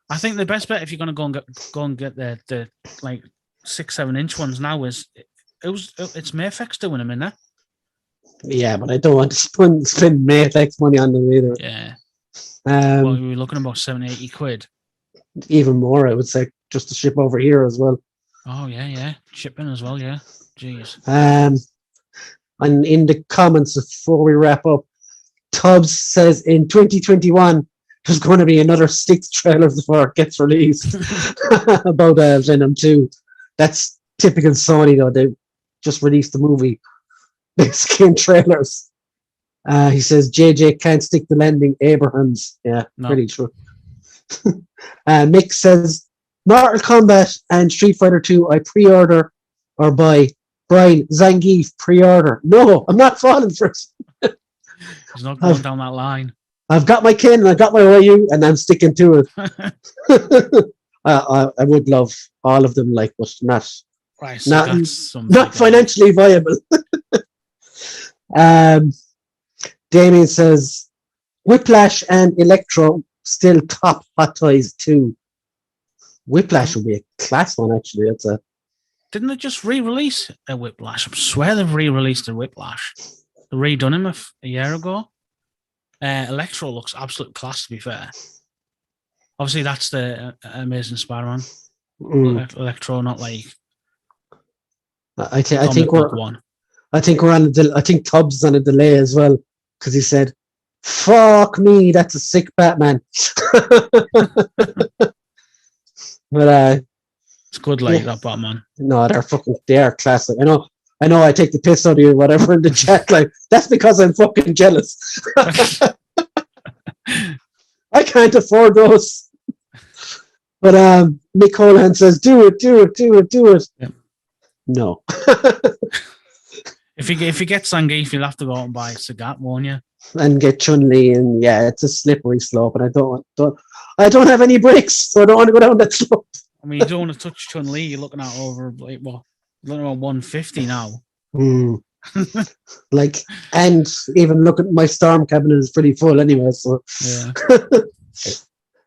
I think the best bet if you're going to go and get the like 6-7 inch ones now is it's Mayfix doing them in there. Yeah, but I don't want to spend Mayfix money on them either. Yeah. Well, we were looking about 70-80 quid. Even more, I would say, just to ship over here as well. Oh yeah, shipping as well, yeah. Jeez. And in the comments before we wrap up, Tubbs says in 2021 there's going to be another 6 trailers before it gets released about Venom 2. That's typical Sony, though. They just released the movie. They skin trailers. He says JJ can't stick the landing. Abrahams. Yeah, no. Pretty true. Mick says Mortal Kombat and Street Fighter 2 I pre-order or buy. Brian, Zangief, pre-order. No, I'm not falling for it. He's not going down that line. I've got my Ken and I've got my Ryu and I'm sticking to it. I would love all of them, like, but not financially viable. Damien says Whiplash and Electro still top Hot Toys too. Whiplash would be a class one, actually. Didn't they just re-release a Whiplash? I swear they've re-released a Whiplash. They redone him a year ago. Electro looks absolute class, to be fair. Obviously, that's the Amazing Spider-Man. Electro, not like. I think we're on. I think Tubbs is on a delay as well because he said, "Fuck me, that's a sick Batman." But it's good, like that Batman. No, they are classic. I know. I take the piss out of you, or whatever, in the chat. Like, that's because I'm fucking jealous. I can't afford those. But Mick Holohan says, "Do it." Yep. No. If you get Zangief, you'll have to go out and buy Sagat, won't you? And get Chun-Li, and yeah, it's a slippery slope, and I don't have any brakes, so I don't want to go down that slope. I mean, you don't want to touch Chun-Li. You're looking at over like what? You're looking at 150 now. Like, and even look at my storm cabinet is pretty full anyway. So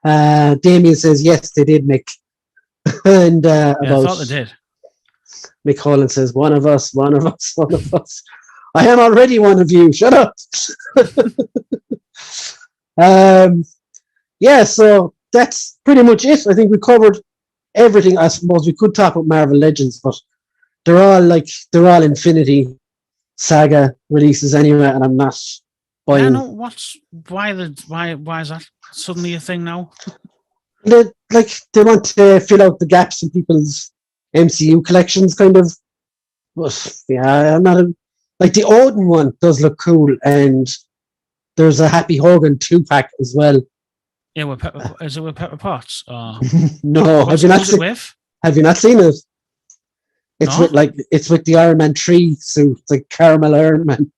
yeah. Damien says yes, they did, Mick. And I about thought they did. Mick Holland says one of us. I am already one of you. Shut up. Yeah, so that's pretty much it. I think we covered everything. I suppose we could talk about Marvel Legends, but they're all Infinity Saga releases anyway, and I'm not buying. Yeah, no. Why is that suddenly a thing now? They want to fill out the gaps in people's MCU collections, kind of. But yeah, I'm not like the Odin one does look cool, and there's a Happy Hogan 2-pack as well. Yeah, is it with Pepper Potts? No, have you not seen it? It's with the Iron Man 3 suit, the caramel Iron Man.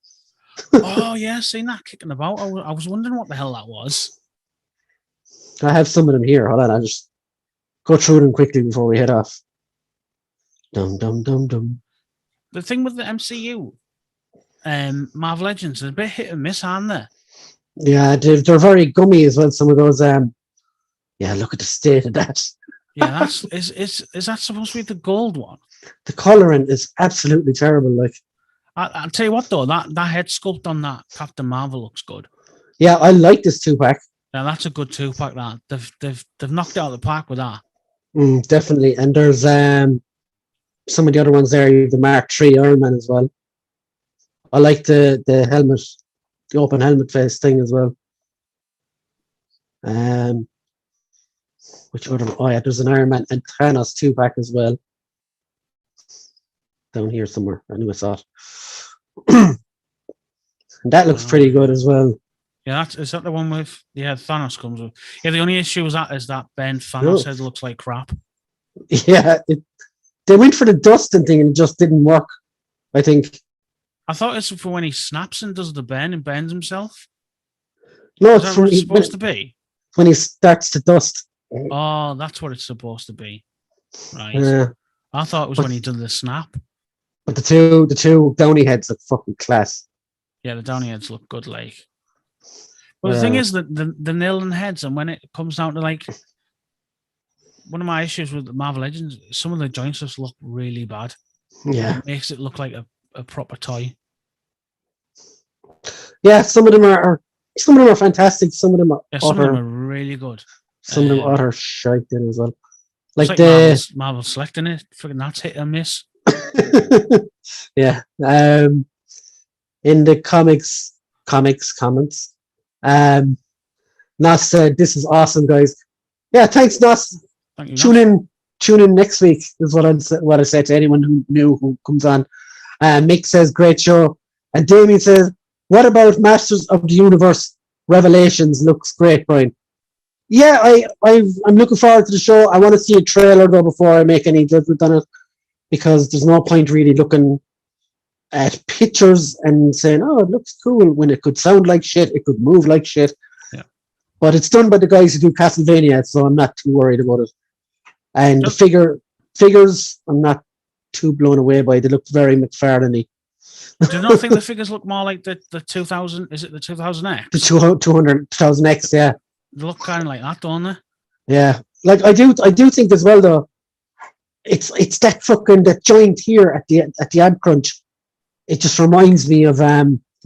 Oh yeah, seen that kicking about. I was wondering what the hell that was. I have some of them here. Hold on, I'll just go through them quickly before we head off. Dum dum dum dum. The thing with the MCU, Marvel Legends, is a bit hit and miss, aren't they? Yeah, they're very gummy as well. Some of those. Yeah, look at the state of that. Yeah, is that supposed to be the gold one? The colouring is absolutely terrible. Like, I'll tell you what though, that head sculpt on that Captain Marvel looks good. Yeah, I like this 2-pack. Yeah, that's a good 2-pack. That they've knocked out the park with that. Definitely, and there's some of the other ones there. The Mark III Iron Man as well. I like the helmet, the open helmet face thing as well. Which other? Oh yeah, there's an Iron Man and Thanos 2-pack as well. Down here somewhere. I knew I saw it. And that looks pretty good as well. Yeah, is that the one with Thanos comes with? Yeah, the only issue is that Ben Thanos head looks like crap. Yeah, they went for the Dustin thing and it just didn't work. I think. I thought it's for when he snaps and does the bend and bends himself. No, is that what it's supposed to be? When he starts to dust. Oh, that's what it's supposed to be. Right. I thought it was when he did the snap. But the two Downey heads look fucking class. Yeah, the Downey heads look good, like. Well, the thing is that the Nillen heads, and when it comes down to like one of my issues with the Marvel Legends, some of the joints just look really bad. Yeah. It makes it look like a proper toy. Yeah, some of them are fantastic. Some of them are some of them are really good. Some of them are utter shite then as well. Like the Marvel selecting it, freaking that's hit and miss. Yeah. In the comments, Nas said, "This is awesome, guys." Yeah, thanks, Nas. Thank you, Tune in next week is what I said to anyone who comes on. Mick says, "Great show," and Damien says, "What about Masters of the Universe Revelations? Looks great, Brian." Yeah, I'm looking forward to the show. I want to see a trailer though before I make any judgment on it, because there's no point really looking at pictures and saying, "Oh, it looks cool," when it could sound like shit, it could move like shit. Yeah. But it's done by the guys who do Castlevania, so I'm not too worried about it. And the figures, I'm not too blown away by. They look very McFarlane-y. Do you not think the figures look more like the 2000? Is it the 2000X? The 200,000X, yeah. They look kind of like that, don't they? Yeah, like I do think as well though. It's that fucking that joint here at the ab crunch. It just reminds me of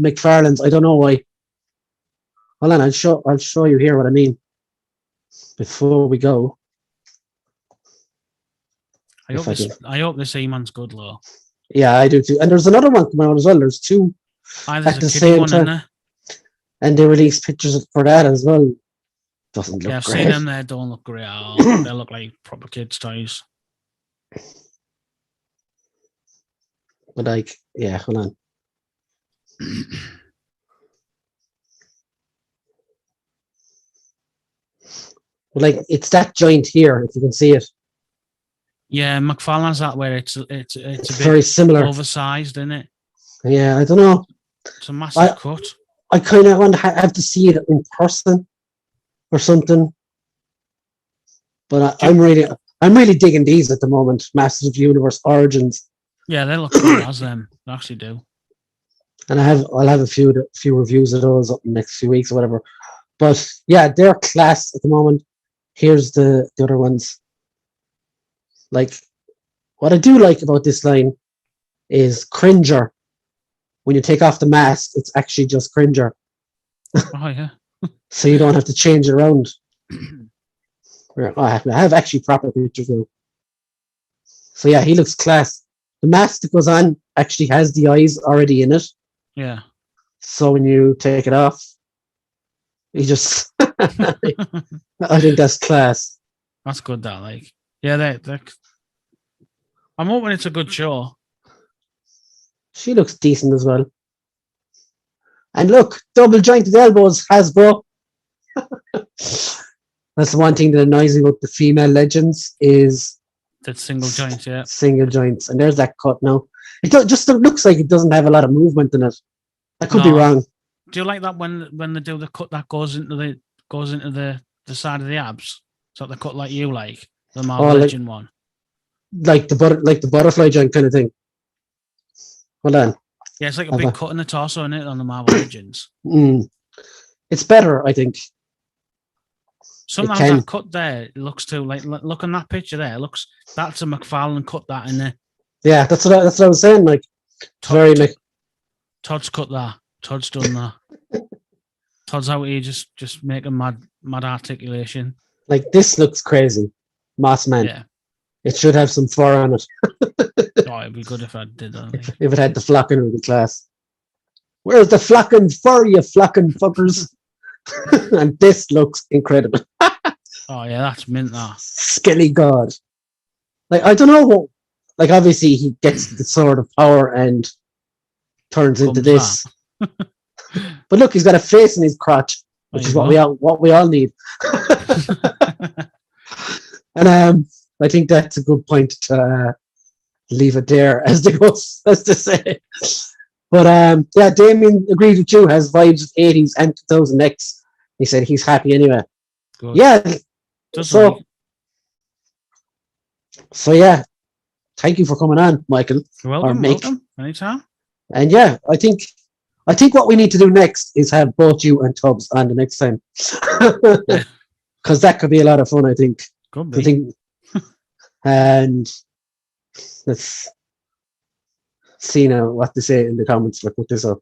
McFarlane's. I don't know why. Hold on, I'll show you here what I mean. Before we go. I hope this E-man's good, though. Yeah, I do too. And there's another one coming out as well. There's two at the same time. In there. And they release pictures for that as well. Doesn't look great. I've seen them there. Don't look great at all. They look like proper kids' toys. But hold on. It's that joint here, if you can see it. Yeah, McFarlane's that where it's a bit very similar, oversized, isn't it? Yeah, I don't know. It's a massive cut. I kind of want to have to see it in person or something. But I'm I'm really digging these at the moment. Masters of the Universe Origins. Yeah, they look cool as them. They actually do. And I'll have a few reviews of those up in the next few weeks or whatever. But yeah, they're class at the moment. Here's the other ones. Like, what I do like about this line is Cringer. When you take off the mask, it's actually just Cringer. Oh yeah. So you don't have to change it around. I have actually proper pictures now. So yeah, he looks class. The mask that goes on actually has the eyes already in it. Yeah. So when you take it off, he just I think that's class. That's good. That like, yeah, they I'm hoping it's a good show. She looks decent as well. And look, double jointed elbows, Hasbro. That's the one thing that annoys me about the female legends is That single joint, yeah. Single joints. And there's that cut now. It just looks like it doesn't have a lot of movement in it. I could be wrong. Do you like that when they do the cut that goes into the side of the abs? So the cut like you like the Marvel Legend one, like the butterfly joint kind of thing. Hold on. Yeah, it's like a big cut in the torso, isn't it, on the Marvel Legends? It's better, I think. Sometimes that cut there, it looks too like look on that picture there. It looks that's a McFarlane cut that in there. Yeah, that's what I was saying. Like Todd's cut that. Todd's done that. Todd's out here just making mad articulation. Like this looks crazy, Moss Man. Yeah, it should have some fur on it. Oh, it'd be good if I did that. If it had the flocking of the class. Where's the flocking fur, you flocking fuckers? And this looks incredible. Oh yeah, that's mint. That Skelly God. Like I don't know what. Like obviously he gets the sword of power and turns into this. But look, he's got a face in his crotch, which is what we all need. And I think that's a good point to leave it there, as to say. But yeah, Damien agreed with you. Has vibes of 80s and 2000X. He said he's happy anyway. Good. Yeah. So yeah, thank you for coming on, Michael. You're welcome. Welcome. Anytime. And yeah, I think what we need to do next is have both you and Tubbs on the next time, because that could be a lot of fun. I think. Could be. And let's see now what they say in the comments. I'll put this up.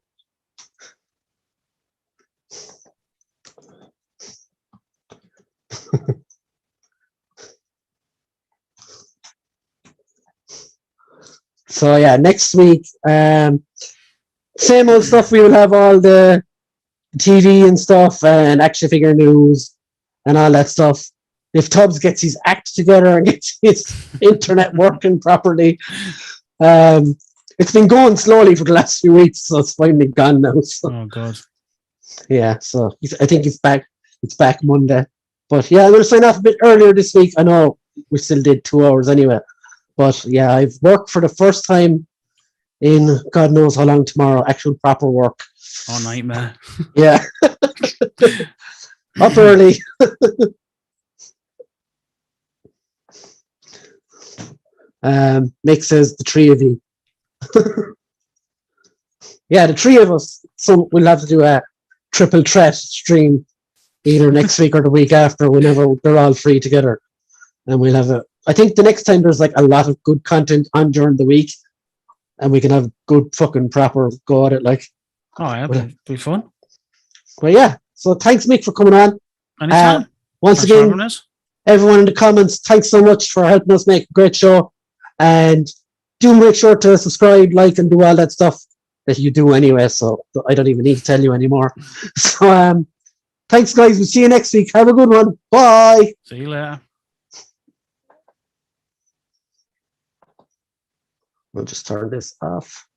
So yeah, next week, same old stuff. We will have all the TV and stuff and action figure news and all that stuff. If Tubbs gets his act together and gets his internet working properly, it's been going slowly for the last few weeks, so it's finally gone now. So. Oh God! Yeah, so I think it's back. It's back Monday. But yeah, I'm going to sign off a bit earlier this week. I know we still did 2 hours anyway. But yeah, I've worked for the first time in God knows how long tomorrow. Actual proper work. Oh, nightmare. Yeah. Up early. Mick says the 3 of you. Yeah, the 3 of us. So we'll have to do a triple threat stream either next week or the week after, whenever they're all free together. And we'll have I think the next time there's like a lot of good content on during the week, and we can have good fucking proper go at it. Like, oh yeah, it'll be fun. But yeah, so thanks, Mick, for coming on. Anytime. Once again, everyone in the comments, thanks so much for helping us make a great show. And do make sure to subscribe, like, and do all that stuff that you do anyway. So I don't even need to tell you anymore. So thanks, guys. We'll see you next week. Have a good one. Bye. See you later. We'll just turn this off.